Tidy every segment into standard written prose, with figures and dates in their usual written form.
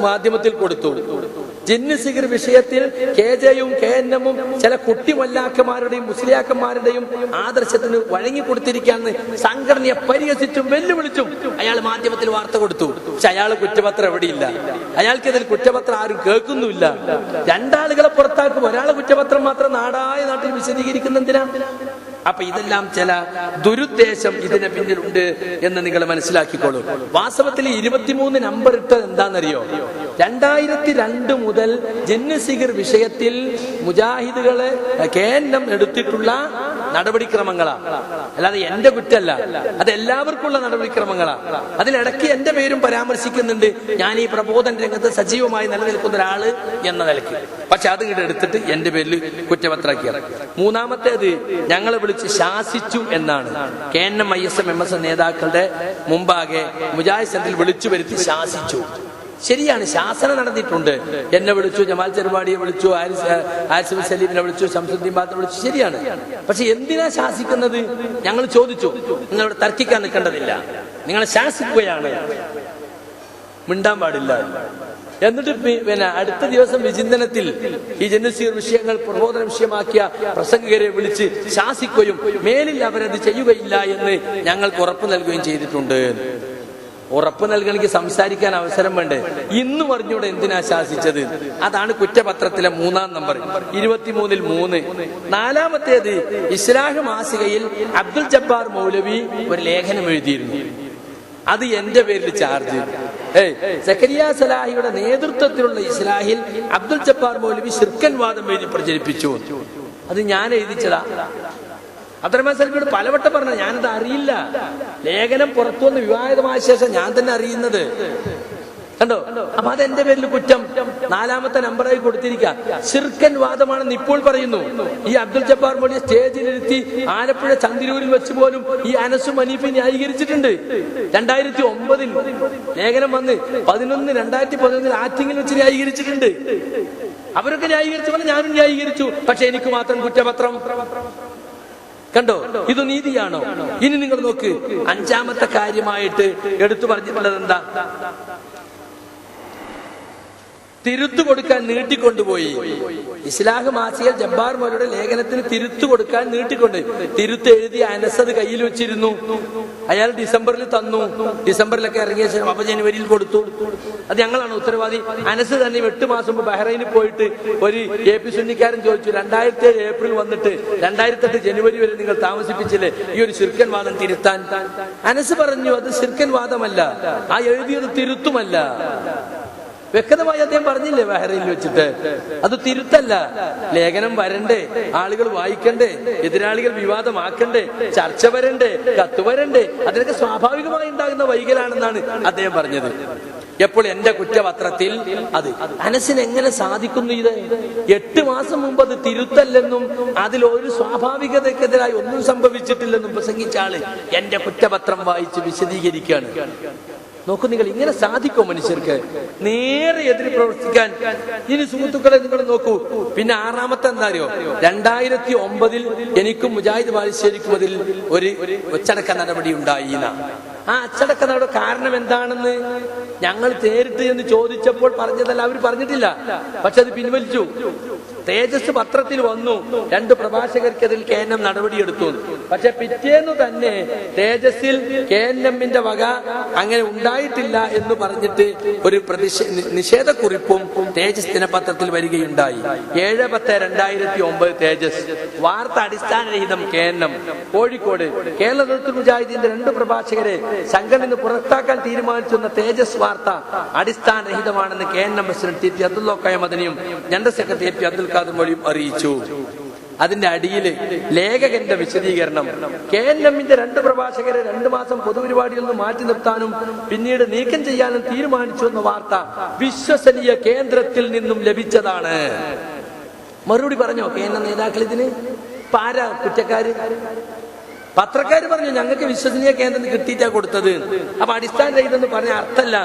മാധ്യമത്തിൽ കൊടുത്തു. ജിന്ന് സിഹിർ വിഷയത്തിൽ KJ-യും KNM-ഉം ചില കുട്ടിമല്ലാക്കന്മാരുടെയും മുസ്ലിയാക്കന്മാരുടെയും ആദർശത്തിന് വഴങ്ങിക്കൊടുത്തിരിക്കാന്ന് സംഘടനയെ പരിഹസിച്ചും വെല്ലുവിളിച്ചും അയാൾ മാധ്യമത്തിൽ വാർത്ത കൊടുത്തു. പക്ഷെ അയാൾ കുറ്റപത്രം എവിടെയില്ല. അയാൾക്കെതിരെ കുറ്റപത്രം ആരും കേൾക്കുന്നുമില്ല. രണ്ടാളുകളെ പുറത്താക്കും, ഒരാളെ കുറ്റപത്രം മാത്രം നാടായ നാട്ടിൽ വിശദീകരിക്കുന്നതിനാ. അപ്പൊ ഇതെല്ലാം ചില ദുരുദ്ദേശം ഇതിന് പിന്നിലുണ്ട് എന്ന് നിങ്ങൾ മനസ്സിലാക്കിക്കോളൂ. വാസ്തവത്തിൽ 23 നമ്പർ ഇട്ടത് എന്താണെന്നറിയോ? 2002 മുതൽ ജിന്ന് സിഹിർ വിഷയത്തിൽ മുജാഹിദുകളെ KNM എടുത്തിട്ടുള്ള നടപടിക്രമങ്ങളാ. അല്ലാതെ എന്റെ കുറ്റല്ല, അത് എല്ലാവർക്കുള്ള നടപടിക്രമങ്ങളാ. അതിലിടയ്ക്ക് എന്റെ പേരും പരാമർശിക്കുന്നുണ്ട്, ഞാൻ ഈ പ്രബോധന രംഗത്ത് സജീവമായി നിലനിൽക്കുന്ന ഒരാള് എന്ന നിലയ്ക്ക്. പക്ഷെ അത് ഇങ്ങോട്ട് എടുത്തിട്ട് എന്റെ പേരിൽ കുറ്റപത്രമാക്കിയത്. മൂന്നാമത്തേത് ഞങ്ങളെ വിളിച്ച് ശാസിച്ചു എന്നാണ്. KNM ISM MS നേതാക്കളുടെ മുമ്പാകെ മുജാഹിദ് സെന്ററിൽ വിളിച്ചു വരുത്തി ശാസിച്ചു. ശരിയാണ്, ശാസനം നടന്നിട്ടുണ്ട്. എന്നെ വിളിച്ചു, ജമാൽ ചെറുപാടിയെ വിളിച്ചു, ആരിഫ് സലീമിനെ വിളിച്ചു, ശംസുദ്ദീൻ ബാത്തനെ വിളിച്ചു. ശരിയാണ്. പക്ഷെ എന്തിനാ ശാസിക്കുന്നത്? ഞങ്ങൾ ചോദിച്ചു. നിങ്ങളിവിടെ തർക്കിക്കാൻ നിൽക്കേണ്ടതില്ല, നിങ്ങളെ ശാസിക്കുകയാണ്, മിണ്ടാൻ പാടില്ല. എന്നിട്ട് പിന്നെ അടുത്ത ദിവസം വിചിന്തനത്തിൽ ഈ ജിന്ന് സിഹിർ വിഷയങ്ങൾ പ്രബോധന വിഷയമാക്കിയ പ്രസംഗകരെ വിളിച്ച് ശാസിക്കുകയും മേലിൽ അവരത് ചെയ്യുകയില്ല എന്ന് ഞങ്ങൾക്ക് ഉറപ്പ് നൽകുകയും ചെയ്തിട്ടുണ്ട്. ഉറപ്പ് നൽകണമെങ്കിൽ സംസാരിക്കാൻ അവസരം വേണ്ടേ? ഇന്ന് പറഞ്ഞൂടെ എന്തിനാ ശാസിച്ചത്? അതാണ് കുറ്റപത്രത്തിലെ 3-ാം നമ്പർ, 23-ൽ 3. നാലാമത്തേത് ഇസ്ലാഹ് മാസികയിൽ അബ്ദുൽ ജബ്ബാർ മൗലവി ഒരു ലേഖനം എഴുതിയിരുന്നു. അത് എന്റെ പേരിൽ ചാർജ്. സക്കരിയ സലാഹിയുടെ നേതൃത്വത്തിലുള്ള ഇസ്ലാഹിൽ അബ്ദുൽ ജബ്ബാർ മൗലവി ശിർക്കൻ വാദം എഴുതി പ്രചരിപ്പിച്ചു. അത് ഞാൻ എഴുതിച്ചതാ. അബ്ദുറഹ്മാൻ സലഫിയോട് പലവട്ടം പറഞ്ഞ ഞാനത് അറിയില്ല. ലേഖനം പുറത്തു വന്ന് വിവാഹിതമായ ശേഷം ഞാൻ തന്നെ അറിയുന്നത്. കണ്ടോ? അപ്പൊ അതെന്റെ പേരിൽ കുറ്റം 4-ാമത്തെ നമ്പറായി കൊടുത്തിരിക്കുക. ശിർക്കൻ വാദമാണെന്ന് ഇപ്പോൾ പറയുന്നു. ഈ അബ്ദുൽ ജബ്ബാർ മൗലവിയെ സ്റ്റേജിലിരുത്തി ആലപ്പുഴ ചന്ദിരൂരിൽ വെച്ച് പോലും ഈ അനസും ഹനീഫയും ന്യായീകരിച്ചിട്ടുണ്ട്. 2009 ലേഖനം വന്ന് 2011 ആറ്റിങ്ങിൽ വെച്ച് ന്യായീകരിച്ചിട്ടുണ്ട്. അവരൊക്കെ ന്യായീകരിച്ച പോലെ ഞാനും ന്യായീകരിച്ചു. പക്ഷെ എനിക്ക് മാത്രം കുറ്റപത്രം. കണ്ടോ? ഇത് നീതിയാണോ? ഇനി നിങ്ങൾ നോക്ക്, 5-ാമത്തെ കാര്യമായിട്ട് എടുത്തു പറഞ്ഞിട്ടുള്ളത് എന്താ? തിരുത്തു കൊടുക്കാൻ നീട്ടിക്കൊണ്ടുപോയി. ഇസ്ലാഹ് മാസികയിൽ ജബ്ബാർ മൗലവിയുടെ ലേഖനത്തിന് തിരുത്തു കൊടുക്കാൻ നീട്ടിക്കൊണ്ട് തിരുത്ത് എഴുതി അനസത് കയ്യിൽ വെച്ചിരുന്നു. അയാൾ ഡിസംബറിൽ തന്നു. ഡിസംബറിലൊക്കെ ഇറങ്ങിയ ശേഷം അപ്പൊ ജനുവരിയിൽ കൊടുത്തു. അത് ഞങ്ങളാണ് ഉത്തരവാദി. അനസ് തന്നെ 8 മാസം മുമ്പ് ബഹ്റൈനിൽ പോയിട്ട് ഒരു AP സുന്നിക്കാരൻ ചോദിച്ചു, 2007 ഏപ്രിൽ വന്നിട്ട് 2008 ജനുവരി വരെ നിങ്ങൾ താമസിപ്പിച്ചില്ലേ ഈ ഒരു ശിർക്കൻ വാദം തിരുത്താൻ? അനസ് പറഞ്ഞു, അത് ശിർക്കൻ വാദമല്ല, ആ എഴുതിയത് തിരുത്തുമല്ല. വ്യക്തമായി അദ്ദേഹം പറഞ്ഞില്ലേ ബഹ്റൈനിൽ വെച്ചിട്ട്? അത് തിരുത്തല്ല. ലേഖനം വരണ്ടേ, ആളുകൾ വായിക്കണ്ടേ, എതിരാളികൾ വിവാദമാക്കണ്ടേ, ചർച്ച വരണ്ടേ, കത്ത് വരണ്ടേ, അതിനൊക്കെ സ്വാഭാവികമായി ഉണ്ടാകുന്ന വൈകലാണെന്നാണ് അദ്ദേഹം പറഞ്ഞത്. എപ്പോൾ എന്റെ കുറ്റപത്രത്തിൽ അത് അനസിന് എങ്ങനെ സാധിക്കുന്നു? ഇത് 8 മാസം മുമ്പ് അത് തിരുത്തല്ലെന്നും അതിലൊരു സ്വാഭാവികതയ്ക്കെതിരായി ഒന്നും സംഭവിച്ചിട്ടില്ലെന്നും പ്രസംഗിച്ച ആള് എന്റെ കുറ്റപത്രം വായിച്ച് വിശദീകരിക്കുകയാണ്. നോക്കൂ നിങ്ങൾ, ഇങ്ങനെ സാധിക്കോ മനുഷ്യർക്ക് നേരെ എതിര് പ്രവർത്തിക്കാൻ? ഇനി സുഹൃത്തുക്കളെ നിങ്ങൾ നോക്കൂ. പിന്നെ 6-ാമത്തെ എന്താ അറിയോ? 2009 എനിക്കും മുജാഹിദ് ബാലുശ്ശേരിക്കും അതിൽ ഒരു ഒച്ചടക്ക നടപടി ഉണ്ടായി. ആ അച്ചടക്ക നടപടി കാരണം എന്താണെന്ന് ഞങ്ങൾ നേരിട്ട് എന്ന് ചോദിച്ചപ്പോൾ പറഞ്ഞതല്ല, അവർ പറഞ്ഞിട്ടില്ല. പക്ഷെ അത് പിൻവലിച്ചു. തേജസ് പത്രത്തിൽ വന്നു, 2 പ്രഭാഷകർക്കെതിൽ KNM നടപടിയെടുത്തു. പക്ഷെ പിറ്റേന്നു തന്നെ തേജസ്സിൽ KNM-ന്റെ വക അങ്ങനെ ഉണ്ടായിട്ടില്ല എന്ന് പറഞ്ഞിട്ട് ഒരു നിഷേധക്കുറിപ്പും തേജസ് ദിനപത്രത്തിൽ വരികയുണ്ടായി. 7/10/2009 തേജസ്. വാർത്ത അടിസ്ഥാനരഹിതം KNM. കോഴിക്കോട് കേരള ദൗലത്തുൽ മുജാഹിദീന്റെ 2 പ്രഭാഷകരെ സംഘടനയിൽ നിന്ന് പുറത്താക്കാൻ തീരുമാനിച്ചെന്ന തേജസ് വാർത്ത അടിസ്ഥാനരഹിതമാണെന്ന് KNM president TP Abdul Khader മദനിയും general secretary TP Abdul Khader മൗലവിയും അറിയിച്ചു. അതിന്റെ അടിയിൽ ലേഖകന്റെ വിശദീകരണം, KNM-ന്റെ 2 പ്രഭാഷകരെ 2 മാസം പൊതുപരിപാടിയിൽ നിന്ന് മാറ്റി നിർത്താനും പിന്നീട് നീക്കം ചെയ്യാനും തീരുമാനിച്ചു എന്ന വാർത്ത വിശ്വസനീയ കേന്ദ്രത്തിൽ നിന്നും ലഭിച്ചതാണ്. മറുപടി പറഞ്ഞോ KNM നേതാക്കൾ ഇതിന്? ആരാ കുറ്റക്കാര്? പത്രക്കാര് പറഞ്ഞു ഞങ്ങൾക്ക് വിശ്വസനീയ കേന്ദ്രം കിട്ടിയിട്ടാ കൊടുത്തത്. അപ്പൊ അടിസ്ഥാന ഇതെന്ന് പറഞ്ഞ അർത്ഥമല്ല.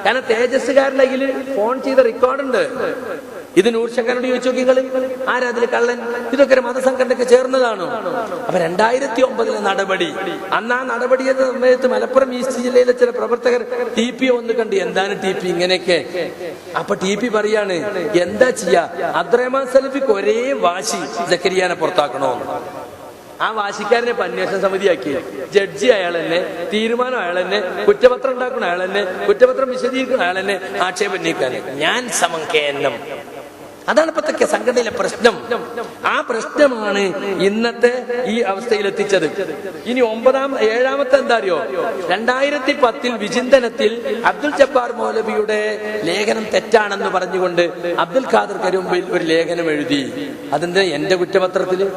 കാരണം തേജസ്സുകാരുടെ കയ്യിൽ ഫോൺ ചെയ്ത റെക്കോർഡുണ്ട്. ഇത് നൂർഷക്കാരോട് ചോദിച്ചു നോക്കിങ്ങള്, ആരാ അതിൽ കള്ളൻ? ഇതൊക്കെ ഒരു മതസംഘടനയ്ക്ക് ചേർന്നതാണോ? അപ്പൊ 2009 നടപടി. അന്ന് ആ നടപടി എന്ന സമയത്ത് മലപ്പുറം ഈസ്റ്റ് ജില്ലയിലെ ചില പ്രവർത്തകർ TP ഒന്ന് കണ്ട്, എന്താണ് TP ഇങ്ങനെയൊക്കെ? അപ്പൊ TP പറയാണ്, എന്താ ചെയ്യാ, അബ്ദുറഹ്മാൻ സലഫിക്ക് ഒരേ വാശി സക്കരിയാനെ പുറത്താക്കണോ. ആ വാശിക്കാരനെ അന്വേഷണ സമിതിയാക്കി, ജഡ്ജി അയാൾ തന്നെ, തീരുമാനം അയാൾ തന്നെ, കുറ്റപത്രം ഉണ്ടാക്കുന്ന അയാൾ തന്നെ, കുറ്റപത്രം വിശദീകരിക്കുന്ന അയാൾ തന്നെ, ആക്ഷേപം ഉന്നയിക്കാൻ ഞാൻ സമം KNM. അതാണ് ഇപ്പത്തെ സംഘടനയിലെ പ്രശ്നം. ആ പ്രശ്നമാണ് ഇന്നത്തെ ഈ അവസ്ഥയിൽ എത്തിച്ചത്. ഇനി 7ാമത്തെ എന്താ അറിയോ? 2010 വിചിന്തനത്തിൽ അബ്ദുൽ ജബ്ബാർ മൗലവിയുടെ ലേഖനം തെറ്റാണെന്ന് പറഞ്ഞുകൊണ്ട് അബ്ദുൽ ഖാദർ കരുമ്പിൽ ഒരു ലേഖനം എഴുതി. അതെന്താ എന്റെ കുറ്റപത്രത്തില്?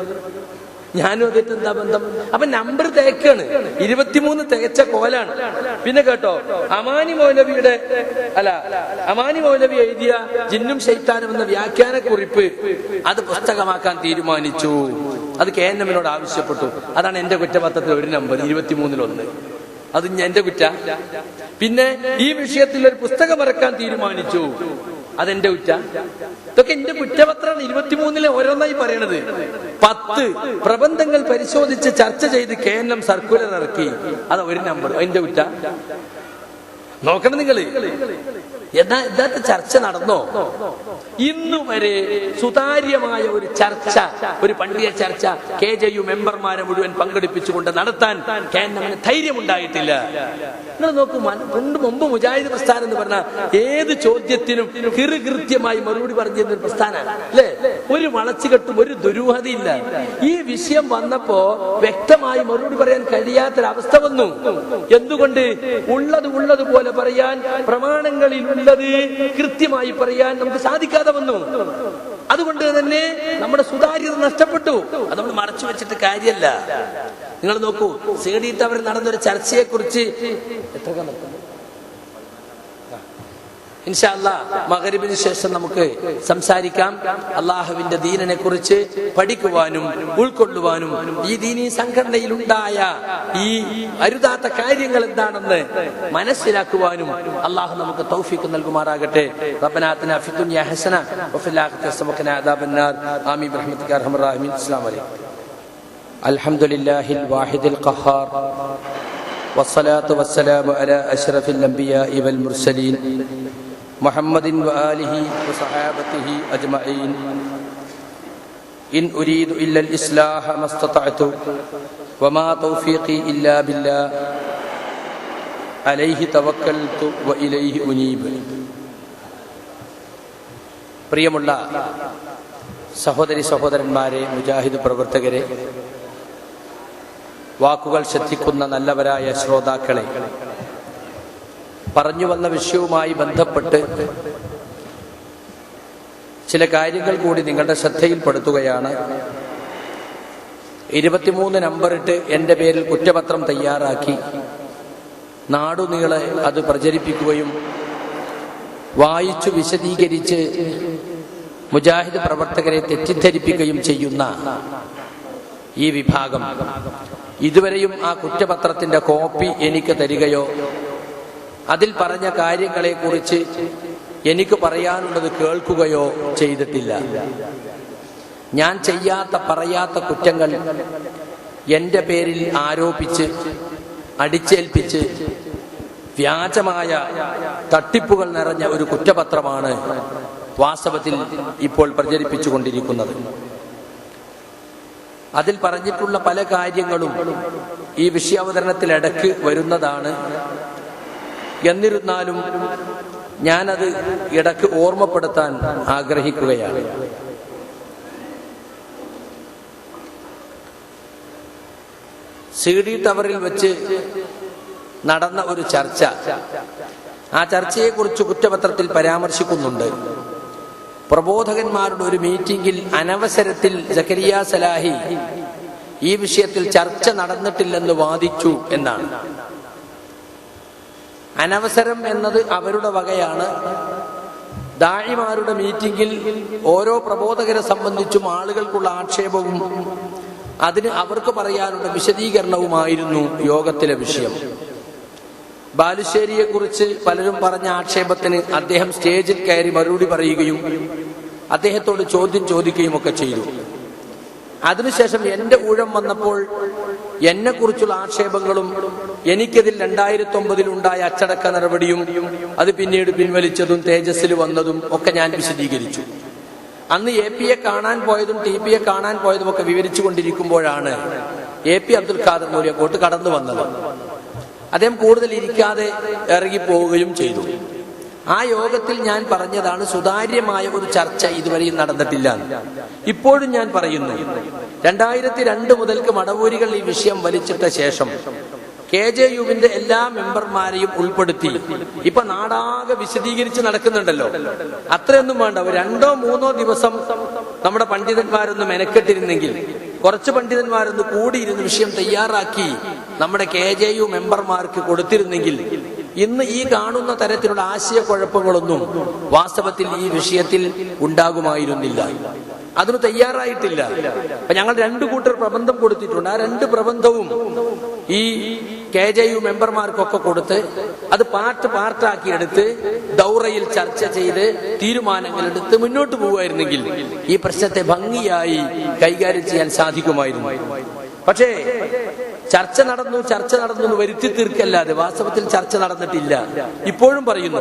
ഞാനും അതിട്ട് എന്താ ബന്ധം? അപ്പൊ നമ്പർ തേക്കാണ്, 23 തികച്ച കോലാണ്. പിന്നെ കേട്ടോ, അമാനി മൗലവി എഴുതിയ ജിന്നും ശൈത്താനും എന്ന വ്യാഖ്യാന കുറിപ്പ് അത് പുസ്തകമാക്കാൻ തീരുമാനിച്ചു. അത് KNM-നോട് ആവശ്യപ്പെട്ടു. അതാണ് എന്റെ കുറ്റപത്രത്തിൽ ഒരു നമ്പർ 23-1. അത് എന്റെ കുറ്റ. പിന്നെ ഈ വിഷയത്തിൽ ഒരു പുസ്തകം ഇറക്കാൻ തീരുമാനിച്ചു. അതെന്റെ കുറ്റ. ഇതൊക്കെ എന്റെ കുറ്റപത്രമാണ്. 23-ലെ ഓരോന്നായി പറയണത്. 10 പ്രബന്ധങ്ങൾ പരിശോധിച്ച് ചർച്ച ചെയ്ത് KNM സർക്കുലർ ഇറക്കി. അത് ഒരു നമ്പർ, അതിന്റെ കുറ്റ. നോക്കണം നിങ്ങള്. യഥാർത്ഥ ചർച്ച നടന്നോ? ഇന്നുവരെ സുതാര്യമായ ഒരു ചർച്ച, ഒരു പണ്ഡിത ചർച്ച KJU മെമ്പർമാരെ മുഴുവൻ പങ്കെടുപ്പിച്ചുകൊണ്ട് നടത്താൻ KNM-ന് ധൈര്യമുണ്ടായിട്ടില്ല. നിങ്ങൾ നോക്കൂ, മുമ്പ് മുജാഹിദ് പ്രസ്ഥാനം എന്ന് പറഞ്ഞാൽ ഏത് ചോദ്യത്തിനും കൃത്യമായി മറുപടി പറഞ്ഞിരുന്ന ഒരു പ്രസ്ഥാനമാണ് അല്ലേ? ഒരു വളച്ചുകെട്ടും ഒരു ദുരൂഹതയില്ല. ഈ വിഷയം വന്നപ്പോ വ്യക്തമായി മറുപടി പറയാൻ കഴിയാത്തൊരവസ്ഥ വന്നു. എന്തുകൊണ്ട്? ഉള്ളതുപോലെ പറയാൻ, പ്രമാണങ്ങളിൽ ഉള്ളത് കൃത്യമായി പറയാൻ നമുക്ക് സാധിക്കാതെ വന്നു. അതുകൊണ്ട് തന്നെ നമ്മുടെ സുതാര്യത നഷ്ടപ്പെട്ടു. അത് നമ്മൾ മറച്ചു വെച്ചിട്ട് കാര്യമല്ല. നിങ്ങൾ നോക്കൂ, CD ടവറിൽ നടന്നൊരു ചർച്ചയെ കുറിച്ച് ഇൻഷാ അല്ലാഹ് മഗ്‌രിബിന് ശേഷം നമുക്ക് സംസാരിക്കാം. അള്ളാഹുവിന്റെ ദീനിനെ കുറിച്ച് പഠിക്കുവാനും ഉൾക്കൊള്ളുവാനും ഈ ദീനീ സംഘടനയിൽ ഉണ്ടായ ഈ അരുതാത്ത കാര്യങ്ങൾ എന്താണെന്ന് മനസ്സിലാക്കുവാനും അള്ളാഹു നമുക്ക് തൗഫീഖ് നൽകുമാറാകട്ടെ. റബ്ബനാ ആതിനാ ഫിദ്ദുനിയ ഹസന വഫിൽ ആഖിറതി ഹസന വഖിനാ അദാബന്നാർ. ആമീൻ ബിറഹ്മതിക യാ അർഹമർ റഹീമീൻ. അസ്സലാമു അലൈക്കും. അൽഹംദുലില്ലാഹിൽ വാഹിദിൽ ഖഹാർ വസ്സലാത്തു വസ്സലാമു അലാ അശ്റഫിൽ അംബിയാഇ വൽ മുർസലീൻ മുഹമ്മദിൻ വആലിഹി വസഹാബത്തിഹി അജ്മഈൻ. ഇൻ ഉരീദു ഇല്ലൽ ഇസ്ലാഹ മസ്തതഅതു വമാ തൗഫീഖി ഇല്ലാ ബില്ലാഹ് അലൈഹി തവക്കൽതു വഇലൈഹി ഉനീബ്. പ്രിയമുള്ള സഹോദരി സഹോദരന്മാരെ, മുജാഹിദ് പ്രവർത്തകരെ, വാക്കുകൾ ശ്രദ്ധിക്കുന്ന നല്ലവരായ ശ്രോതാക്കളെ, പറഞ്ഞു വന്ന വിഷയവുമായി ബന്ധപ്പെട്ട് ചില കാര്യങ്ങൾ കൂടി നിങ്ങളുടെ ശ്രദ്ധയിൽപ്പെടുത്തുകയാണ്. 23 നമ്പറിട്ട് എന്റെ പേരിൽ കുറ്റപത്രം തയ്യാറാക്കി നാടുനീളെ അത് പ്രചരിപ്പിക്കുകയും വായിച്ചു വിശദീകരിച്ച് മുജാഹിദ് പ്രവർത്തകരെ തെറ്റിദ്ധരിപ്പിക്കുകയും ചെയ്യുന്ന ഈ വിഭാഗം ഇതുവരെയും ആ കുറ്റപത്രത്തിന്റെ കോപ്പി എനിക്ക് തരികയോ അതിൽ പറഞ്ഞ കാര്യങ്ങളെ കുറിച്ച് എനിക്ക് പറയാനുള്ളത് കേൾക്കുകയോ ചെയ്തിട്ടില്ല. ഞാൻ ചെയ്യാത്ത പറയാത്ത കുറ്റങ്ങൾ എന്റെ പേരിൽ ആരോപിച്ച് അടിച്ചേൽപ്പിച്ച് വ്യാജമായ തട്ടിപ്പുകൾ നിറഞ്ഞ ഒരു കുറ്റപത്രമാണ് വാസ്തവത്തിൽ ഇപ്പോൾ പ്രചരിപ്പിച്ചുകൊണ്ടിരിക്കുന്നത്. അതിൽ പറഞ്ഞിട്ടുള്ള പല കാര്യങ്ങളും ഈ വിഷയാവതരണത്തിലിടക്ക് വരുന്നതാണ്. എന്നിരുന്നാലും ഞാനത് ഇടക്ക് ഓർമ്മപ്പെടുത്താൻ ആഗ്രഹിക്കുകയാണ്. CD ടവറിൽ വെച്ച് നടന്ന ഒരു ചർച്ച, ആ ചർച്ചയെക്കുറിച്ച് കുറ്റപത്രത്തിൽ പരാമർശിക്കുന്നുണ്ട്. പ്രബോധകന്മാരുടെ ഒരു മീറ്റിംഗിൽ അനവസരത്തിൽ സക്കരിയ സലാഹി ഈ വിഷയത്തിൽ ചർച്ച നടന്നിട്ടില്ലെന്ന് വാദിച്ചു എന്നാണ്. അനവസരം എന്നത് അവരുടെ വകയാണ്. ദാഇമാരുടെ മീറ്റിംഗിൽ ഓരോ പ്രബോധകരെ സംബന്ധിച്ചും ആളുകൾക്കുള്ള ആക്ഷേപവും അതിന് അവർക്ക് പറയാനുള്ള വിശദീകരണവുമായിരുന്നു യോഗത്തിലെ വിഷയം. ബാലുശ്ശേരിയെ കുറിച്ച് പലരും പറഞ്ഞ ആക്ഷേപത്തിന് അദ്ദേഹം സ്റ്റേജിൽ കയറി മറുപടി പറയുകയും അദ്ദേഹത്തോട് ചോദ്യം ചോദിക്കുകയും ഒക്കെ ചെയ്തു. അതിനുശേഷം എന്റെ ഊഴം വന്നപ്പോൾ എന്നെ കുറിച്ചുള്ള ആക്ഷേപങ്ങളും എനിക്കതിൽ 2009 ഉണ്ടായ അച്ചടക്ക നടപടിയും അത് പിന്നീട് പിൻവലിച്ചതും തേജസ്സിൽ വന്നതും ഒക്കെ ഞാൻ വിശദീകരിച്ചു. അന്ന് AP കാണാൻ പോയതും TP കാണാൻ പോയതും ഒക്കെ വിവരിച്ചു കൊണ്ടിരിക്കുമ്പോഴാണ് AP അബ്ദുൽ ഖാദർ മൂലക്കോട്ട് കടന്നു വന്നത്. അദ്ദേഹം കൂടുതൽ ഇരിക്കാതെ ഇറങ്ങിപ്പോവുകയും ചെയ്തു. ആ യോഗത്തിൽ ഞാൻ പറഞ്ഞതാണ് സുതാര്യമായ ഒരു ചർച്ച ഇതുവരെയും നടന്നിട്ടില്ല. ഇപ്പോഴും ഞാൻ പറയുന്നു, 2002 മുതൽക്ക് മടവൂരികൾ ഈ വിഷയം വലിച്ചിട്ട ശേഷം KJUവിന്റെ എല്ലാ മെമ്പർമാരെയും ഉൾപ്പെടുത്തി ഇപ്പൊ നാടാകെ വിശദീകരിച്ച് നടക്കുന്നുണ്ടല്ലോ. അത്രയൊന്നും വേണ്ട, 2-3 ദിവസം നമ്മുടെ പണ്ഡിതന്മാരൊന്ന് മെനക്കെട്ടിരുന്നെങ്കിൽ, കുറച്ച് പണ്ഡിതന്മാരൊന്ന് കൂടിയിരുന്ന് വിഷയം തയ്യാറാക്കി നമ്മുടെ KJU മെമ്പർമാർക്ക് കൊടുത്തിരുന്നെങ്കിൽ ഇന്ന് ഈ കാണുന്ന തരത്തിലുള്ള ആശയക്കുഴപ്പങ്ങളൊന്നും വാസ്തവത്തിൽ ഈ വിഷയത്തിൽ ഉണ്ടാകുമായിരുന്നില്ല. അതിന് തയ്യാറായിട്ടില്ല. അപ്പൊ ഞങ്ങൾ 2 കൂട്ടർ പ്രബന്ധം കൊടുത്തിട്ടുണ്ട്. ആ 2 പ്രബന്ധവും ഈ KJU മെമ്പർമാർക്കൊക്കെ കൊടുത്ത് അത് പാർട്ടാക്കി എടുത്ത് ദൗറയിൽ ചർച്ച ചെയ്ത് തീരുമാനങ്ങൾ എടുത്ത് മുന്നോട്ട് പോകുമായിരുന്നെങ്കിൽ ഈ പ്രശ്നത്തെ ഭംഗിയായി കൈകാര്യം ചെയ്യാൻ സാധിക്കുമായിരുന്നു. പക്ഷേ ചർച്ച നടന്നു എന്ന് വരുത്തി തീർക്കല്ലാതെ വാസ്തവത്തിൽ ചർച്ച നടന്നിട്ടില്ല. ഇപ്പോഴും പറയുന്നു,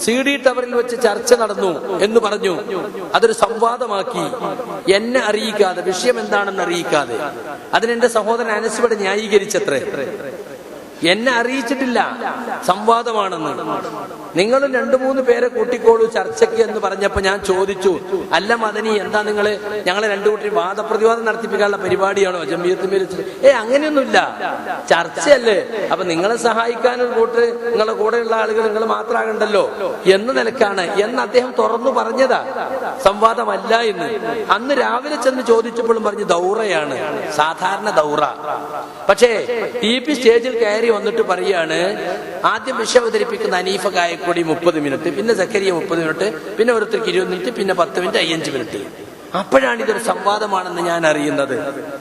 CD ടവറിൽ വെച്ച് ചർച്ച നടന്നു എന്ന് പറഞ്ഞു. അതൊരു സംവാദമാക്കി എന്നെ അറിയിക്കാതെ, വിഷയം എന്താണെന്ന് അറിയിക്കാതെ, അതിനെന്റെ സഹോദരൻ അനസ് ഇവിടെ ന്യായീകരിച്ചത്രേ. എന്നെ അറിയിച്ചിട്ടില്ല സംവാദമാണെന്ന്. നിങ്ങളും 2-3 പേരെ കൂട്ടിക്കോളൂ ചർച്ചയ്ക്ക് എന്ന് പറഞ്ഞപ്പോ ഞാൻ ചോദിച്ചു, അല്ല മദനി, എന്താ നിങ്ങള് ഞങ്ങളെ 2 കൂട്ടി വാദപ്രതിവാദം നടത്തിപ്പിക്കാനുള്ള പരിപാടിയാണോ ജംഇയ്യത്തുൽ? അങ്ങനെയൊന്നുമില്ല, ചർച്ചയല്ലേ. അപ്പൊ നിങ്ങളെ സഹായിക്കാനൊരു കൂട്ട്, നിങ്ങളുടെ കൂടെയുള്ള ആളുകൾ നിങ്ങൾ മാത്രമാകണ്ടല്ലോ എന്ന നിലക്കാണ് എന്ന് അദ്ദേഹം തുറന്നു പറഞ്ഞതാ, സംവാദമല്ല എന്ന്. അന്ന് രാവിലെ ചെന്ന് ചോദിച്ചപ്പോഴും പറഞ്ഞു ദൗറയാണ്, സാധാരണ ദൗറ. പക്ഷേ TP സ്റ്റേജിൽ കയറി വന്നിട്ട് പറയാണ്, ആദ്യം വിഷയം അവതരിപ്പിക്കുന്ന ഹനീഫ കായക്കൊടി 30 മിനിറ്റ്, പിന്നെ സക്കരിയ 30 മിനിറ്റ്, പിന്നെ ഓരോരുത്തർക്ക് 20 മിനിറ്റ്, പിന്നെ 10 മിനിറ്റ്, 5 മിനിറ്റ്. അപ്പോഴാണ് ഇതൊരു സംവാദമാണെന്ന് ഞാൻ അറിയുന്നത്.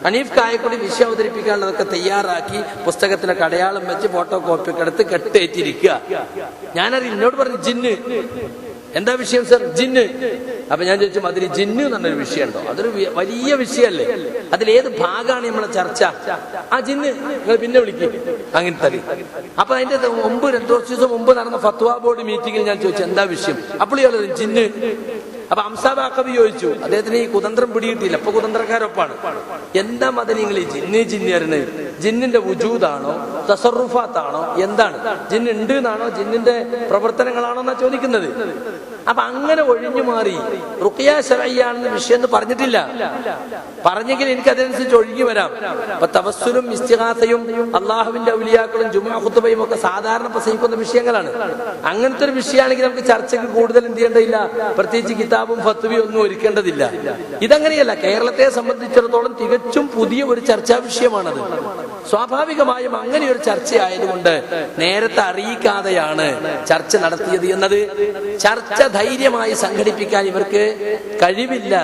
ഹനീഫ് കായക്കൊടി വിഷയം അവതരിപ്പിക്കാനുള്ളതൊക്കെ തയ്യാറാക്കി പുസ്തകത്തിലൊക്കെ അടയാളം വെച്ച് ഫോട്ടോ കോപ്പി ഒക്കെ എടുത്ത് കെട്ടേറ്റിരിക്കുക. ഞാനറിയില്ല. എന്നോട് പറഞ്ഞു ജിന്ന്. എന്താ വിഷയം സർ? ജിന്ന്. അപ്പൊ ഞാൻ ചോദിച്ചു, അതിന് ജിന്ന് എന്നൊരു വിഷയമുണ്ടോ? അതൊരു വലിയ വിഷയമല്ലേ, അതിലേത് ഭാഗമാണ് നമ്മളെ ചർച്ച? ആ ജിന്ന് നിങ്ങൾ പിന്നെ വിളിക്കും, അങ്ങനെ തരി. അപ്പൊ അതിന്റെ മുമ്പ് 2 ദിവസം മുമ്പ് നടന്ന ഫത്വ ബോർഡ് മീറ്റിംഗിൽ ഞാൻ ചോദിച്ചു എന്താ വിഷയം? അപ്പോൾ ജിന്ന്. അപ്പൊ അംസാബാക്കബി ചോദിച്ചു, അദ്ദേഹത്തിന് ഈ കുതന്ത്രം പിടിയിട്ടില്ല, അപ്പൊ കുതന്ത്രക്കാരൊപ്പാണ്. എന്താ മദനി നിങ്ങൾ ഈ ജിന്ന് അറിഞ്ഞത്? ജിന്നിന്റെ വുജൂദാണോ തസറുഫാത്താണോ എന്താണ്? ജിന്ന് ഉണ്ട് എന്നാണോ ജിന്നിന്റെ പ്രവർത്തനങ്ങളാണോ എന്നാ ചോദിക്കുന്നത്. അപ്പൊ അങ്ങനെ ഒഴിഞ്ഞു മാറി റുഖിയ ശർഇയ്യാണെന്ന് വിഷയം എന്ന് പറഞ്ഞിട്ടില്ല. പറഞ്ഞെങ്കിൽ എനിക്ക് അതനുസരിച്ച് ഒഴുകി വരാം. അപ്പൊ തവസ്സുലും ഇസ്തിഗാസയും അള്ളാഹുവിന്റെ ഔലിയാക്കളും ജുമുഅ ഖുതുബയും ഒക്കെ സാധാരണ പ്രസംഗിക്കുന്ന വിഷയങ്ങളാണ്. അങ്ങനത്തെ ഒരു വിഷയമാണെങ്കിൽ നമുക്ക് ചർച്ചയ്ക്ക് കൂടുതൽ എന്ത് ചെയ്യേണ്ടതില്ല, പ്രത്യേകിച്ച് കിതാബും ഫത്വയും ഒന്നും ഒരുക്കേണ്ടതില്ല. ഇതങ്ങനെയല്ല. കേരളത്തെ സംബന്ധിച്ചിടത്തോളം തികച്ചും പുതിയ ഒരു ചർച്ചാ വിഷയമാണത്. സ്വാഭാവികമായും അങ്ങനെ ഒരു ചർച്ചയായതുകൊണ്ട് നേരത്തെ അറിയിക്കാതെയാണ് ചർച്ച നടത്തിയത് എന്നത് ചർച്ച ധൈര്യമായി സംഘടിപ്പിക്കാൻ ഇവർക്ക് കഴിവില്ല,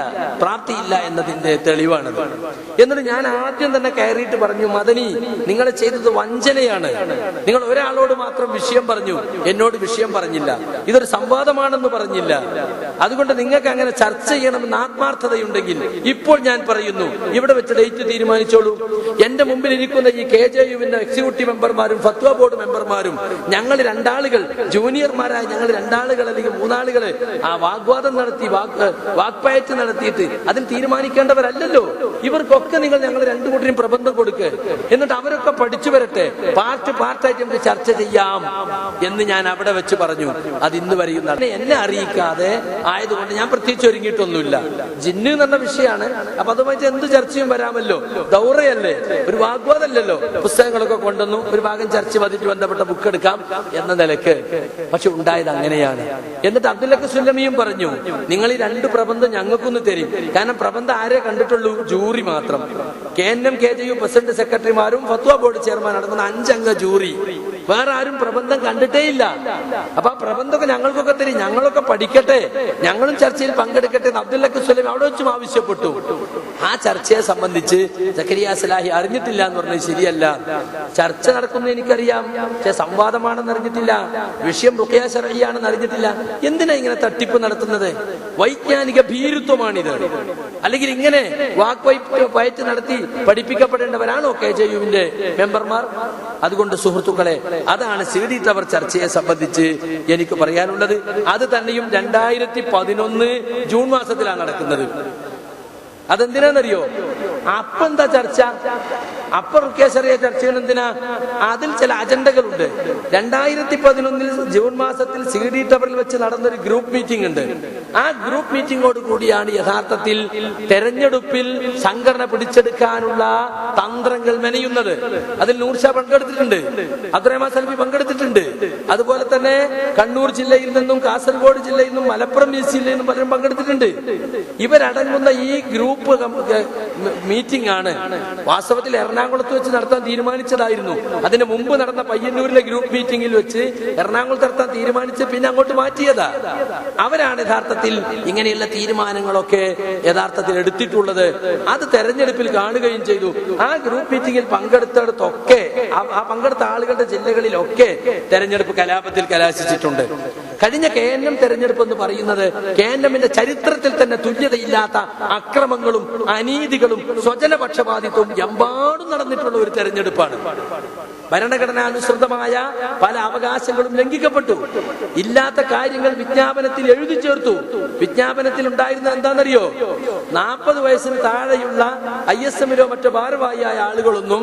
പ്രാപ്തിയില്ല എന്നതിന്റെ തെളിവാണത്. എന്നിട്ട് ഞാൻ ആദ്യം തന്നെ കയറിയിട്ട് പറഞ്ഞു, മദനി നിങ്ങൾ ചെയ്തത് വഞ്ചനയാണ്. നിങ്ങൾ ഒരാളോട് മാത്രം വിഷയം പറഞ്ഞു, എന്നോട് വിഷയം പറഞ്ഞില്ല. ഇതൊരു സംവാദമാണെന്ന് പറഞ്ഞില്ല. അതുകൊണ്ട് നിങ്ങൾക്ക് അങ്ങനെ ചർച്ച ചെയ്യണമെന്ന് ആത്മാർത്ഥതയുണ്ടെങ്കിൽ ഇപ്പോൾ ഞാൻ പറയുന്നു, ഇവിടെ വെച്ച് ഡേറ്റ് തീരുമാനിച്ചോളൂ. എന്റെ മുമ്പിൽ ഇരിക്കുന്ന ഈ KJUവിന്റെ എക്സിക്യൂട്ടീവ് മെമ്പർമാരും ഫത്വ ബോർഡ് മെമ്പർമാരും ഞങ്ങൾ 2 ആളുകൾ, ജൂനിയർമാരായ ഞങ്ങൾ 2 ആളുകൾ അല്ലെങ്കിൽ 3 ആളുകൾ ആ വാഗ്വാദം നടത്തി, വാക്പയറ്റ് നടത്തിയിട്ട് അതിന് തീരുമാനിക്കേണ്ടവരല്ലല്ലോ. ഇവർക്കൊക്കെ നിങ്ങൾ ഞങ്ങൾ 2 കൂട്ടരും പ്രബന്ധം കൊടുക്കുക, എന്നിട്ട് അവരൊക്കെ പഠിച്ചു വരട്ടെ, പാർട്ടായിട്ട് നമുക്ക് ചർച്ച ചെയ്യാം എന്ന് ഞാൻ അവിടെ വെച്ച് പറഞ്ഞു. അത് ഇന്ന് വരെയും എന്നെ അറിയിക്കാതെ ആയതുകൊണ്ട് ഞാൻ പ്രത്യേകിച്ച് ഒരുങ്ങിയിട്ടൊന്നുമില്ല. ജിന്ന് എന്നുള്ള വിഷയമാണ്. അപ്പൊ അതുമായിട്ട് എന്ത് ചർച്ചയും വരാമല്ലോ. ദൗറയല്ലേ, ഒരു വാഗ്വാദമല്ലല്ലോ. പുസ്തകങ്ങളൊക്കെ കൊണ്ടുവന്നു, ഒരു ഭാഗം ചർച്ച പതിറ്റ് ബന്ധപ്പെട്ട ബുക്ക് എടുക്കാം എന്ന നിലക്ക്. പക്ഷെ ഉണ്ടായത് അങ്ങനെയാണ്. എന്നിട്ട് അബ്ദുൽ സുല്ലമിയും പറഞ്ഞു, നിങ്ങൾ ഈ 2 പ്രബന്ധം ഞങ്ങൾക്കൊന്ന് തരും. കാരണം പ്രബന്ധം ആരെ കണ്ടിട്ടുള്ളൂ? ജൂറി മാത്രം. KNM KJU പ്രസിഡന്റ് സെക്രട്ടറിമാരും ഫത്വ ബോർഡ് ചെയർമാൻ അടങ്ങുന്ന 5 അംഗ ജൂറി. വേറെ ആരും പ്രബന്ധം കണ്ടിട്ടേ ഇല്ല. അപ്പൊ ആ പ്രബന്ധമൊക്കെ ഞങ്ങൾക്കൊക്കെ തരും, ഞങ്ങളൊക്കെ പഠിക്കട്ടെ, ഞങ്ങളും ചർച്ചയിൽ പങ്കെടുക്കട്ടെ എന്ന് അബ്ദുൽ സ്വലം അവിടെ വെച്ചും ആവശ്യപ്പെട്ടു. ആ ചർച്ചയെ സംബന്ധിച്ച് സക്കരിയ സലാഹി അറിഞ്ഞിട്ടില്ല എന്ന് പറഞ്ഞത് ശരിയല്ല. ചർച്ച നടക്കുന്നത് എനിക്കറിയാം, പക്ഷെ സംവാദമാണെന്ന് അറിഞ്ഞിട്ടില്ല, വിഷയം റുഖിയ ശർഈയാണെന്ന് അറിഞ്ഞിട്ടില്ല. എന്തിനാ ഇങ്ങനെ തട്ടിപ്പ് നടത്തുന്നത്? വൈജ്ഞാനിക ഭീരുത്വമാണിത്. അല്ലെങ്കിൽ ഇങ്ങനെ വാക്വയറ്റ് നടത്തി പഠിപ്പിക്കപ്പെടേണ്ടവരാണോ KJU-വിന്റെ മെമ്പർമാർ? അതുകൊണ്ട് സുഹൃത്തുക്കളെ, അതാണ് CD ടവർ ചർച്ചയെ സംബന്ധിച്ച് എനിക്ക് പറയാനുള്ളത്. അത് തന്നെയും 2011 ജൂൺ മാസത്തിലാണ് നടക്കുന്നത്. അതെന്തിനാന്നറിയോ? അപ്പെന്താ ചർച്ച? അപ്പൊ റുഖിയ ശർഈ ചർച്ചകൾ എന്തിനാ? അതിൽ ചില അജണ്ടകളുണ്ട്. 2011 ജൂൺ മാസത്തിൽ CD ടവറിൽ വെച്ച് നടന്നൊരു ഗ്രൂപ്പ് മീറ്റിംഗ് ഉണ്ട്. ആ ഗ്രൂപ്പ് മീറ്റിംഗോട് കൂടിയാണ് യഥാർത്ഥത്തിൽ തെരഞ്ഞെടുപ്പിൽ സംഘടന പിടിച്ചെടുക്കാനുള്ള തന്ത്രങ്ങൾ മെനയുന്നത്. അതിൽ നൂർഷാ പങ്കെടുത്തിട്ടുണ്ട്, അബ്ദുറഹ്മാൻ സൽഫി പങ്കെടുത്തിട്ടുണ്ട്, അതുപോലെ തന്നെ കണ്ണൂർ ജില്ലയിൽ നിന്നും കാസർഗോഡ് ജില്ലയിൽ നിന്നും മലപ്പുറം ജില്ലയിൽ നിന്നും പലരും പങ്കെടുത്തിട്ടുണ്ട്. ഇവരടങ്ങുന്ന ഈ ഗ്രൂപ്പ് മീറ്റിംഗ് ആണ് വാസ്തവത്തിൽ എറണാകുളത്ത് വെച്ച് നടത്താൻ തീരുമാനിച്ചതായിരുന്നു. അതിന് മുമ്പ് നടന്ന പയ്യന്നൂരിലെ ഗ്രൂപ്പ് മീറ്റിംഗിൽ വെച്ച് എറണാകുളത്ത് നടത്താൻ തീരുമാനിച്ച് പിന്നെ അങ്ങോട്ട് മാറ്റിയതാ. അവരാണ് യഥാർത്ഥത്തിൽ ഇങ്ങനെയുള്ള തീരുമാനങ്ങളൊക്കെ യഥാർത്ഥത്തിൽ എടുത്തിട്ടുള്ളത്. അത് തെരഞ്ഞെടുപ്പിൽ കാണുകയും ചെയ്തു. ആ ഗ്രൂപ്പ് മീറ്റിംഗിൽ പങ്കെടുത്തടത്തൊക്കെ, ആ പങ്കെടുത്ത ആളുകളുടെ ജില്ലകളിലൊക്കെ തെരഞ്ഞെടുപ്പ് കലാപത്തിൽ കലാശിച്ചിട്ടുണ്ട്. കഴിഞ്ഞ KNM തെരഞ്ഞെടുപ്പ് എന്ന് പറയുന്നത് KNM-ന്റെ ചരിത്രത്തിൽ തന്നെ തുല്യതയില്ലാത്ത അക്രമങ്ങളും അനീതികളും സ്വജനപക്ഷപാതിത്വവും എമ്പാടും നടന്നിട്ടുള്ള ഒരു തെരഞ്ഞെടുപ്പാണ്. ഭരണഘടനാനുസൃതമായ പല അവകാശങ്ങളും ലംഘിക്കപ്പെട്ടു. ഇല്ലാത്ത കാര്യങ്ങൾ വിജ്ഞാപനത്തിൽ എഴുതി ചേർത്തു. വിജ്ഞാപനത്തിൽ ഉണ്ടായിരുന്ന എന്താണെന്നറിയോ? 40 വയസ്സിന് താഴെയുള്ള ISM-ലോ മറ്റോ ഭാരവാഹിയായ ആളുകളൊന്നും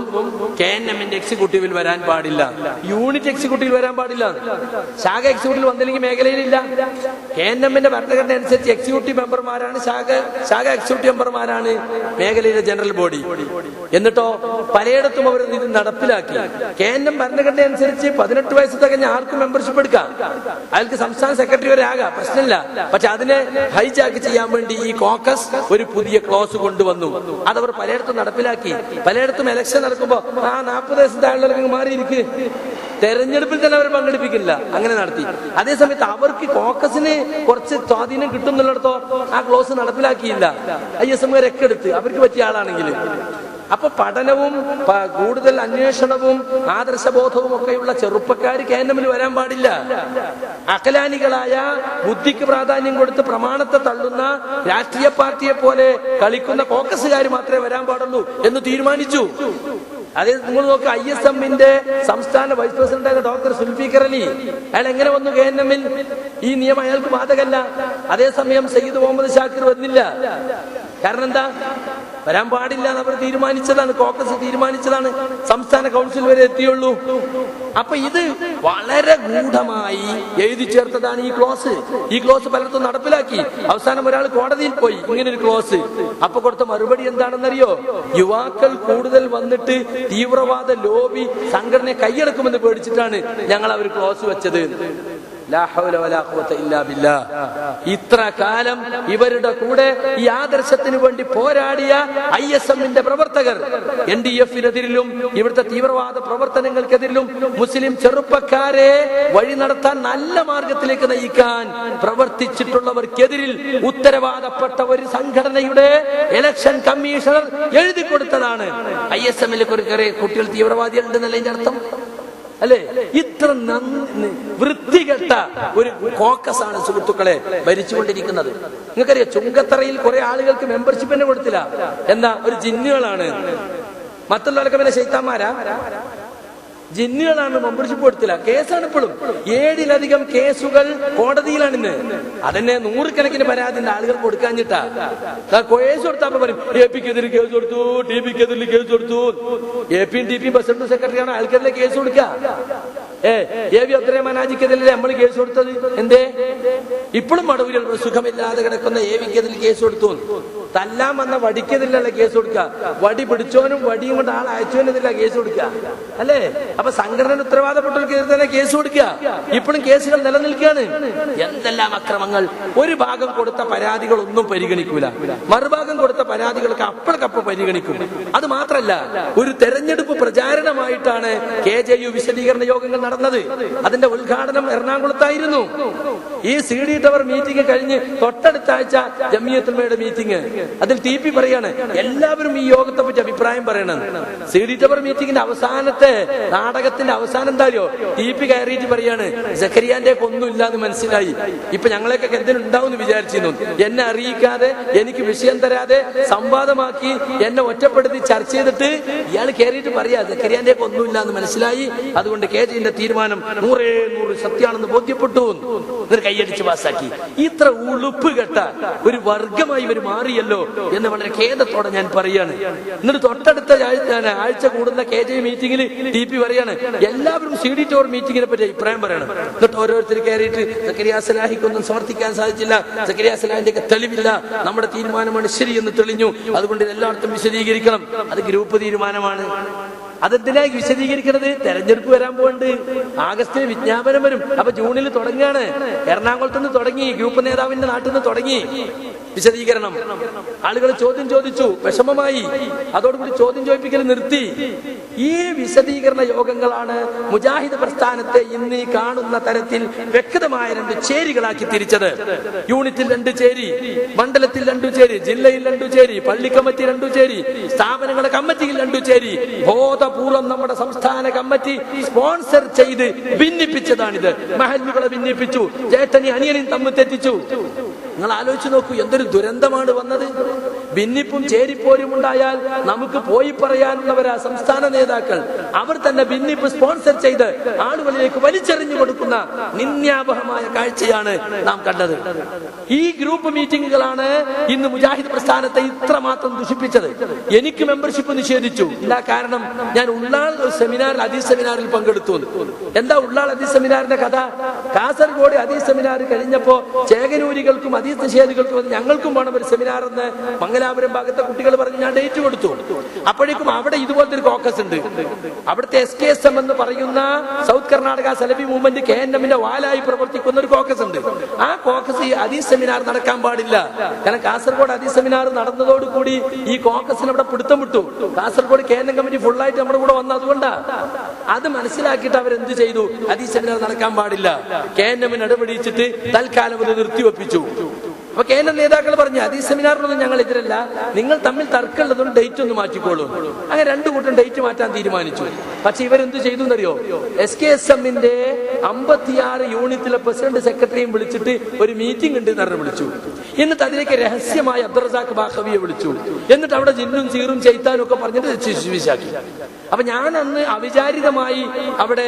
KNM-ന്റെ എക്സിക്യൂട്ടീവിൽ വരാൻ പാടില്ല, യൂണിറ്റ് എക്സിക്യൂട്ടീവിൽ വരാൻ പാടില്ല. ശാഖ എക്സിക്യൂട്ടീവിൽ വന്നില്ലെങ്കിൽ മേഖലയിലില്ല. KNM-ന്റെ ഭരണഘടന അനുസരിച്ച് എക്സിക്യൂട്ടീവ് മെമ്പർമാരാണ്, ശാഖ എക്സിക്യൂട്ടീവ് മെമ്പർമാരാണ് മേഖലയിലെ ജനറൽ ബോഡി. എന്നിട്ടോ പലയിടത്തും അവർ ഇത് നടപ്പിലാക്കി. KNM ഭരണഘടന അനുസരിച്ച് 18 വയസ്സ് തികഞ്ഞ ആർക്കും മെമ്പർഷിപ്പ് എടുക്കാം, അയാൾക്ക് സംസ്ഥാന സെക്രട്ടറി വരെ ആകാം, പ്രശ്നമില്ല. പക്ഷെ അതിനെ ഹൈജാക്ക് ചെയ്യാൻ വേണ്ടി ഈ കോക്കസ് ഒരു പുതിയ ക്ലോസ് കൊണ്ടുവന്നു. അതവർ പലയിടത്തും നടപ്പിലാക്കി. പലയിടത്തും ഇലക്ഷൻ നടക്കുമ്പോ 40 വയസ്സ് താഴെ മാറിയിരിക്കും, തെരഞ്ഞെടുപ്പിൽ തന്നെ അവർ പങ്കെടുപ്പിക്കില്ല, അങ്ങനെ നടത്തി. അതേസമയത്ത് അവർക്ക് കോക്കസിന് കുറച്ച് സ്വാധീനം കിട്ടുന്നുള്ളിടത്തോ ആ ക്ലോസ് നടപ്പിലാക്കിയില്ല. ISM-കാരൊക്കെ എടുത്ത് അവർക്ക് പറ്റിയ ആളാണെങ്കിൽ. അപ്പൊ പഠനവും കൂടുതൽ അന്വേഷണവും ആദർശബോധവും ഒക്കെയുള്ള ചെറുപ്പക്കാർ KNM-ൽ വരാൻ പാടില്ല. അകലാനികളായ, ബുദ്ധിക്ക് പ്രാധാന്യം കൊടുത്ത് പ്രമാണത്തെ തള്ളുന്ന രാഷ്ട്രീയ പാർട്ടിയെ പോലെ കളിക്കുന്ന കോക്കസുകാർ മാത്രമേ വരാൻ പാടുള്ളൂ എന്ന് തീരുമാനിച്ചു. അതേ നിങ്ങൾ നോക്ക്, ISM-ന്റെ സംസ്ഥാന vice president doctor Sulfikar Ali, അയാൾ എങ്ങനെ വന്നു KNM-ൽ? ഈ നിയമം അയാൾക്ക് ബാധകല്ല. അതേസമയം സയ്യിദ് മുഹമ്മദ് ഷാക്കിർ വന്നില്ല. കാരണം എന്താ? വരാൻ പാടില്ല എന്ന് അവർ തീരുമാനിച്ചതാണ്, കോക്കസ് തീരുമാനിച്ചതാണ്. സംസ്ഥാന കൗൺസിൽ വരെ എത്തിയുള്ളൂ. അപ്പൊ ഇത് വളരെ ഗൂഢമായി എഴുതി ചേർത്തതാണ് ഈ ക്ലോസ്. ഈ ക്ലോസ് പലർത്തും നടപ്പിലാക്കി. അവസാനം ഒരാൾ കോടതിയിൽ പോയി ഇങ്ങനെ ഒരു ക്ലോസ്. അപ്പൊ കൊടുത്ത മറുപടി എന്താണെന്നറിയോ? യുവാക്കൾ കൂടുതൽ വന്നിട്ട് തീവ്രവാദ ലോബി സംഘടനയെ കൈയടക്കുമെന്ന് പേടിച്ചിട്ടാണ് ഞങ്ങൾ അവർ ക്ലോസ് വെച്ചത്. ഇത്ര കാലം ഇവരുടെ കൂടെ ഈ ആദർശത്തിന് വേണ്ടി പോരാടിയ ISM-ന്റെ പ്രവർത്തകർ NDF-നെതിരിലും ഇവിടുത്തെ തീവ്രവാദ പ്രവർത്തനങ്ങൾക്കെതിരിലും മുസ്ലിം ചെറുപ്പക്കാരെ വഴി നടത്താൻ, നല്ല മാർഗത്തിലേക്ക് നയിക്കാൻ പ്രവർത്തിച്ചിട്ടുള്ളവർക്കെതിരിൽ ഉത്തരവാദപ്പെട്ട ഒരു സംഘടനയുടെ ഇലക്ഷൻ കമ്മീഷണർ എഴുതി കൊടുത്തതാണ് ISM-ലെ കുട്ടികൾ തീവ്രവാദികളുണ്ടെന്നല്ല ഇതിന്റെ അർത്ഥം അല്ലേ? ഇത്ര വൃത്തികെട്ട ഒരു കോക്കസ് ആണ് സുഹൃത്തുക്കളെ ഭരിച്ചുകൊണ്ടിരിക്കുന്നത്. നിങ്ങൾക്കറിയാം, ചുങ്കത്തറയിൽ കുറെ ആളുകൾക്ക് മെമ്പർഷിപ്പ് തന്നെ കൊടുത്തില്ല. എന്താ? ഒരു ജിന്നുകളാണ്. മറ്റുള്ളവരൊക്കെ പിന്നെ ശൈത്താന്മാരാ, ജിന്നുകളാണ്, മെമ്പർഷിപ്പ് കൊടുത്തില്ല. കേസാണ് ഇപ്പോഴും. 7-ലധികം കേസുകൾ കോടതിയിലാണ് ഇന്ന്. അതന്നെ 100 പരാതിന്റെ ആളുകൾ കൊടുക്കാഞ്ഞിട്ടാ. കേസ് കൊടുത്താൽ പറയും AP-ക്കെതിരെ കേസ് കൊടുത്തു, TP-ക്കെതിരെ കേസ് കൊടുത്തു. AP-യും TP-യും പ്രസിഡന്റ് സെക്രട്ടറിയാണ്, അയാൾക്കെതിരെ കേസ് കൊടുക്കുക. AV അബ്ദുറഹ്മാൻ ഹാജിക്കെതിരെ നമ്മൾ കേസ് കൊടുത്തത് എന്തേ? ഇപ്പോഴും മടവൂരിൽ സുഖമില്ലാതെ കിടക്കുന്ന AV-ക്കെതിരെ കേസ് കൊടുത്തു. തല്ലാൻ വന്ന വടിക്കെതിരല്ല കേസ് കൊടുക്കുക. വടി പിടിച്ചോനും വടിയും കൊണ്ട് ആൾ അയച്ചോനെതിരെ കേസ് കൊടുക്കുക, അല്ലേ? അപ്പൊ സംഘടന ഉത്തരവാദപ്പെട്ടവർക്കെതിരെ തന്നെ കേസ് കൊടുക്കുക. ഇപ്പോഴും കേസുകൾ നിലനിൽക്കുകയാണ്. എന്തെല്ലാം അക്രമങ്ങൾ! ഒരു ഭാഗം കൊടുത്ത പരാതികളൊന്നും പരിഗണിക്കൂല, മറുഭാഗം കൊടുത്ത പരാതികളൊക്കെ അപ്പോഴക്കപ്പോൾ പരിഗണിക്കും. അത് മാത്രമല്ല, ഒരു തെരഞ്ഞെടുപ്പ് പ്രചാരണമായിട്ടാണ് KJU വിശദീകരണ യോഗങ്ങൾ നടന്നത്. അതിന്റെ ഉദ്ഘാടനം എറണാകുളത്തായിരുന്നു. ഈ CD ടവർ മീറ്റിംഗ് കഴിഞ്ഞ് തൊട്ടടുത്ത ആഴ്ച ജമിയത്തുൽ ഉലമയുടെ മീറ്റിംഗ്, അതിൽ TP പറയാണ് എല്ലാവരും ഈ യോഗത്തെ പറ്റി അഭിപ്രായം പറയണം. CD ടവർ മീറ്റിംഗിന്റെ അവസാനത്തെ നാടകത്തിന്റെ അവസാനം എന്തായോ TP കയറിയിട്ട് പറയാണ് സക്കരിയാന്റെ ഒന്നുമില്ല എന്ന് മനസ്സിലായി. ഇപ്പൊ ഞങ്ങളെയൊക്കെ എന്തെങ്കിലും ഉണ്ടാവും എന്ന് വിചാരിച്ചിരുന്നു. എന്നെ അറിയിക്കാതെ, എനിക്ക് വിഷയം തരാതെ സംവാദമാക്കി എന്നെ ഒറ്റപ്പെടുത്തി ചർച്ച ചെയ്തിട്ട് ഇയാൾ കയറിയിട്ട് പറയാ സക്കരിയാന്റെ ഒന്നുമില്ല എന്ന് മനസ്സിലായി, അതുകൊണ്ട് KJന്റെ തീരുമാനം 100% സത്യമാണെന്ന് ബോധ്യപ്പെട്ടു എന്നൊരു കൈയടിച്ച് പാസാക്കി. ഇത്ര ഉളുപ്പ് കെട്ട ഒരു വർഗമായി ഇവർ മാറിയല്ലോ എന്ന് വളരെ ഖേദത്തോടെ ഞാൻ പറയാണ്. എന്നിട്ട് തൊട്ടടുത്ത ആഴ്ച കൂടുന്ന KJ മീറ്റിംഗിൽ TP പറയാണ് എല്ലാവരും CD ടവർ മീറ്റിംഗിനെ പറ്റി അഭിപ്രായം പറയണം. എന്നിട്ട് ഓരോരുത്തർ കയറിയിട്ട് സക്കരിയ സലാഹിക്കൊന്നും സമർത്ഥിക്കാൻ സാധിച്ചില്ല, സക്കരിയ സലാഹിന്റെ തെളിവില്ല, നമ്മുടെ തീരുമാനമാണ് ശരിയെന്ന് തെളിഞ്ഞു, അതുകൊണ്ട് എല്ലായിടത്തും വിശദീകരിക്കണം. അത് ഗ്രൂപ്പ് തീരുമാനമാണ്. അതെന്തിനായി വിശദീകരിക്കുന്നത്? തെരഞ്ഞെടുപ്പ് വരാൻ പോകുന്നുണ്ട്. ആഗസ്റ്റിൽ വിജ്ഞാപനം വരും. അപ്പൊ ജൂണിൽ തുടങ്ങുകയാണ്. എറണാകുളത്ത് നിന്ന് തുടങ്ങി, ഗ്രൂപ്പ് നേതാവിന്റെ നാട്ടിൽ നിന്ന് തുടങ്ങി വിശദീകരണം. ആളുകൾ ചോദ്യം ചോദിച്ചു, വിഷമമായി. അതോടുകൂടി ചോദ്യം ചോദിപ്പിക്കൽ നിർത്തി. ഈ വിശദീകരണ യോഗങ്ങളാണ് മുജാഹിദ് പ്രസ്ഥാനത്തെ ഇന്ന് ഈ കാണുന്ന തരത്തിൽ വ്യക്തമായ 2 ചേരികളാക്കി തിരിച്ചത്. യൂണിറ്റിൽ 2 ചേരി, മണ്ഡലത്തിൽ 2 ചേരി, ജില്ലയിൽ 2 ചേരി, പള്ളി കമ്മിറ്റി 2 ചേരി, സ്ഥാപനങ്ങളുടെ കമ്മിറ്റിയിൽ 2 ചേരി. ബോധപൂർവം നമ്മുടെ സംസ്ഥാന കമ്മിറ്റി സ്പോൺസർ ചെയ്ത് ഭിന്നിപ്പിച്ചതാണിത്. മഹല്ലുകളെ ഭിന്നിപ്പിച്ചു, ചേട്ടനി അനിയനും തമ്മിൽ തെറ്റിച്ചു. നിങ്ങൾ ആലോചിച്ച് നോക്കൂ, എന്തൊരു ദുരന്തമാണ് വന്നത്. ഭിന്നിപ്പും ചേരിപ്പോരും ഉണ്ടായാൽ നമുക്ക് പോയി പറയാനുള്ളവരാ സംസ്ഥാന നേതാക്കൾ. അവർ തന്നെ ഭിന്നിപ്പ് സ്പോൺസർ ചെയ്ത് ആളുകളിലേക്ക് വലിച്ചെറിഞ്ഞു കൊടുക്കുന്ന നിന്ദ്യാവഹമായ കാഴ്ചയാണ് നാം കണ്ടത്. ഈ ഗ്രൂപ്പ് മീറ്റിംഗുകളാണ് ഇന്ന് മുജാഹിദ് പ്രസ്ഥാനത്തെ ഇത്രമാത്രം ദുഷിപ്പിച്ചത്. എനിക്ക് മെമ്പർഷിപ്പ് നിഷേധിച്ചു. ഇല്ല, കാരണം ഞാൻ ഉള്ളാൾ സെമിനാറിൽ, ഹദീസ് സെമിനാറിൽ പങ്കെടുത്തു. എന്താ ഉള്ളാൾ ഹദീസ് സെമിനാറിന്റെ കഥ? കാസർഗോഡ് ഹദീസ് സെമിനാർ കഴിഞ്ഞപ്പോ ചേകനൂരികൾക്കും ഹദീസ് നിഷേധികൾക്കും ഞങ്ങൾക്കും വേണം ഒരു സെമിനാർ എന്ന് മംഗലാപുരം ഭാഗത്തെ കുട്ടികൾ പറഞ്ഞു. ഞാൻ ഡേറ്റ് കൊടുത്തു. അപ്പോഴേക്കും അവിടെ ഇതുപോലത്തെ ഒരു കോക്കസ് ഉണ്ട്. അവിടുത്തെ SKSM എന്ന് പറയുന്ന സൗത്ത് കർണാടക സലഫി മൂവ്മെന്റ് KNMന്റെ വാലായി പ്രവർത്തിക്കുന്ന ഒരു കോക്കസ് ഉണ്ട്. ആ കോക്കസ് ഈ ഹദീസ് സെമിനാർ നടക്കാൻ പാടില്ല. കാരണം കാസർഗോഡ് ഹദീസ് സെമിനാർ നടന്നതോടുകൂടി ഈ കോക്കസിന് അവിടെ പിടുത്തം വിട്ടു. കാസർഗോഡ് KNM കമ്മിറ്റി ഫുള്ളായിട്ട് നമ്മുടെ കൂടെ വന്നത് അതുകൊണ്ടാ. അത് മനസ്സിലാക്കിയിട്ട് അവരെന്ത് ചെയ്തു? ഹദീസ് സെമിനാർ നടക്കാൻ പാടില്ല. KNM നടപടിച്ചിട്ട് തൽക്കാലം അത് നിർത്തിവെപ്പിച്ചു. അപ്പൊ KNM നേതാക്കൾ പറഞ്ഞു ഹദീസ് സെമിനാറിനൊന്നും ഞങ്ങൾ എതിരല്ല, നിങ്ങൾ തമ്മിൽ തർക്കമുള്ളതുകൊണ്ട് ഡേറ്റ് ഒന്ന് മാറ്റിക്കോളൂ. അങ്ങനെ 2 കൂട്ടം ഡേറ്റ് മാറ്റാൻ തീരുമാനിച്ചു. പക്ഷെ ഇവരെന്ത് ചെയ്തു എന്നറിയോ? SKSMന്റെ 56 യൂണിറ്റിലെ പ്രസിഡന്റ് സെക്രട്ടറിയും വിളിച്ചിട്ട് ഒരു മീറ്റിംഗ് ഉണ്ട് എന്ന് വിളിച്ചു. എന്നിട്ട് അതിലേക്ക് രഹസ്യമായി അബ്ദുൾ റസാഖ് ബാഖവിയെ വിളിച്ചു. എന്നിട്ട് അവിടെ ജിന്നും ചീറും ചെയ്ത്താനും ഒക്കെ പറഞ്ഞിട്ട് ശിശുവിശാക്കി. അപ്പൊ ഞാൻ അന്ന് അവിചാരിതമായി അവിടെ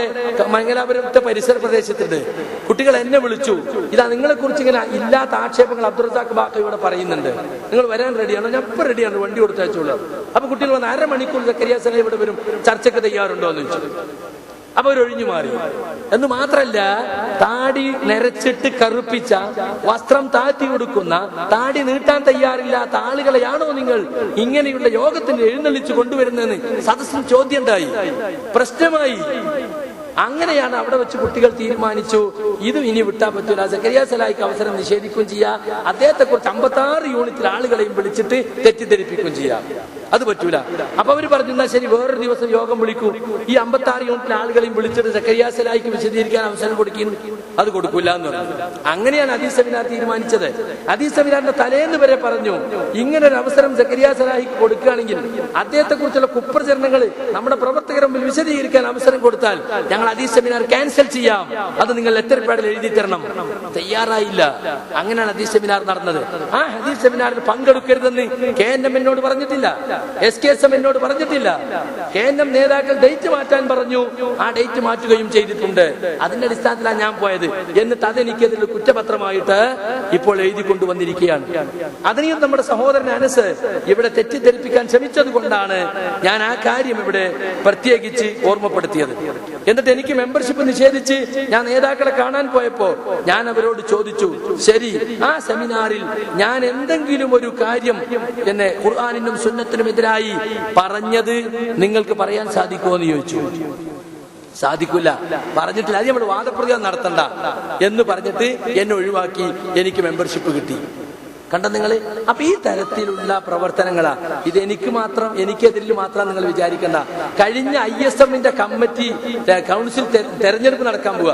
മംഗലാപുരത്തെ പരിസര പ്രദേശത്തുണ്ട്. കുട്ടികൾ എന്നെ വിളിച്ചു, ഇതാ നിങ്ങളെ കുറിച്ച് ഇങ്ങനെ ഇല്ലാത്ത ആക്ഷേപങ്ങൾ അബ്ദുൾ റസാഖ് ബാഖവിയോട് പറയുന്നുണ്ട്, നിങ്ങൾ വരാൻ റെഡിയാണോ? ഞാൻ ഇപ്പൊ റെഡിയാണ്, വണ്ടി കൊടുത്തയച്ചോളൂ. അപ്പൊ കുട്ടികൾ വന്ന് 1/2 മണിക്കൂർ സക്കരിയ സലാഹി ഇവിടെ വരും, ചർച്ചയ്ക്ക് തയ്യാറുണ്ടോ എന്ന് ചോദിച്ചു. അപ്പൊ അവരൊഴിഞ്ഞു മാറി. എന്ന് മാത്രല്ല, താടി നരച്ചിട്ട് കറുപ്പിച്ച, വസ്ത്രം താഴ്ത്തി കൊടുക്കുന്ന, താടി നീട്ടാൻ തയ്യാറില്ലാത്ത ആളുകളെയാണോ നിങ്ങൾ ഇങ്ങനെയുള്ള യോഗത്തിന് എഴുന്നള്ളിച്ചു കൊണ്ടുവരുന്നതെന്ന് സദസ്സിന് ചോദ്യം ഉണ്ടായി, പ്രശ്നമായി. അങ്ങനെയാണ് അവിടെ വെച്ച് കുട്ടികൾ തീരുമാനിച്ചു, ഇതും ഇനി വിട്ടാൻ പറ്റൂല, സക്കരിയ സലാഹിക്ക് അവസരം നിഷേധിക്കുകയും ചെയ്യാം, അദ്ദേഹത്തെ കുറിച്ച് 56 യൂണിറ്റിൽ ആളുകളെയും വിളിച്ചിട്ട് തെറ്റിദ്ധരിപ്പിക്കുകയും ചെയ്യാം, അത് പറ്റൂല. അപ്പൊ അവര് പറഞ്ഞു, എന്നാ ശരി, വേറൊരു ദിവസം യോഗം വിളിക്കൂ, ഈ 56 യൂണിറ്റിൽ ആളുകളെയും വിളിച്ചിട്ട് സക്കരിയ സലാഹിക്ക് വിശദീകരിക്കാൻ അവസരം കൊടുക്കും. അത് കൊടുക്കൂല എന്ന് പറഞ്ഞു. അങ്ങനെയാണ് ഹദീസ് സെമിനാർ തീരുമാനിച്ചത്. ഹദീസ് സെമിനാറിന്റെ തലേന്ന് വരെ പറഞ്ഞു, ഇങ്ങനെ ഒരു അവസരം സക്കരിയ സലാഹിക്ക് കൊടുക്കുകയാണെങ്കിൽ അദ്ദേഹത്തെ കുറിച്ചുള്ള കുപ്രചരണങ്ങൾ നമ്മുടെ പ്രവർത്തകരുടെ മുമ്പിൽ വിശദീകരിക്കാൻ അവസരം കൊടുത്താൽ ഞങ്ങൾ ഹദീസ് സെമിനാർ ക്യാൻസൽ ചെയ്യാം, അത് നിങ്ങൾ ലെറ്റർ പാഡിൽ എഴുതി തരണം. തയ്യാറായില്ല. അങ്ങനെയാണ് ഹദീസ് സെമിനാർ നടന്നത്. ആ ഹദീസ് സെമിനാറിൽ പങ്കെടുക്കരുതെന്ന് KNM എന്നോട് പറഞ്ഞിട്ടില്ല, SKSM എന്നോട് പറഞ്ഞിട്ടില്ല. KNM നേതാക്കൾ ഡേറ്റ് മാറ്റാൻ പറഞ്ഞു, ആ ഡേറ്റ് മാറ്റുകയും ചെയ്തിട്ടുണ്ട്. അതിന്റെ അടിസ്ഥാനത്തിലാണ് ഞാൻ പോയത്. എന്നിട്ട് അതെനിക്കെതിരെ കുറ്റപത്രമായിട്ട് ഇപ്പോൾ എഴുതി കൊണ്ടുവന്നിരിക്കുകയാണ്. അതിനെയും നമ്മുടെ സഹോദരൻ അനസ് ഇവിടെ തെറ്റിദ്ധരിപ്പിക്കാൻ ശ്രമിച്ചത് കൊണ്ടാണ് ഞാൻ ആ കാര്യം ഇവിടെ പ്രത്യേകിച്ച് ഓർമ്മപ്പെടുത്തിയത്. എന്നിട്ട് എനിക്ക് മെമ്പർഷിപ്പ് നിഷേധിച്ച് ഞാൻ നേതാക്കളെ കാണാൻ പോയപ്പോ ഞാൻ അവരോട് ചോദിച്ചു, ശരി, ആ സെമിനാറിൽ ഞാൻ എന്തെങ്കിലും ഒരു കാര്യം എന്നെ ഖുർആനിനും സുന്നത്തിനും എതിരായി പറഞ്ഞത് നിങ്ങൾക്ക് പറയാൻ സാധിക്കുമോ എന്ന് ചോദിച്ചു. സാധിക്കില്ല, പറഞ്ഞിട്ടില്ല, അത് നമ്മൾ വാദപ്രതിവാദം നടത്തണ്ട എന്ന് പറഞ്ഞിട്ട് എന്നെ ഒഴിവാക്കി. എനിക്ക് മെമ്പർഷിപ്പ് കിട്ടി. കണ്ട നിങ്ങൾ. അപ്പൊ ഈ തരത്തിലുള്ള പ്രവർത്തനങ്ങളാ ഇത്. എനിക്കെതിരിൽ മാത്രം നിങ്ങൾ വിചാരിക്കണ്ട. കഴിഞ്ഞ ISMന്റെ കമ്മിറ്റി കൗൺസിൽ തെരഞ്ഞെടുപ്പ് നടക്കാൻ പോവുക.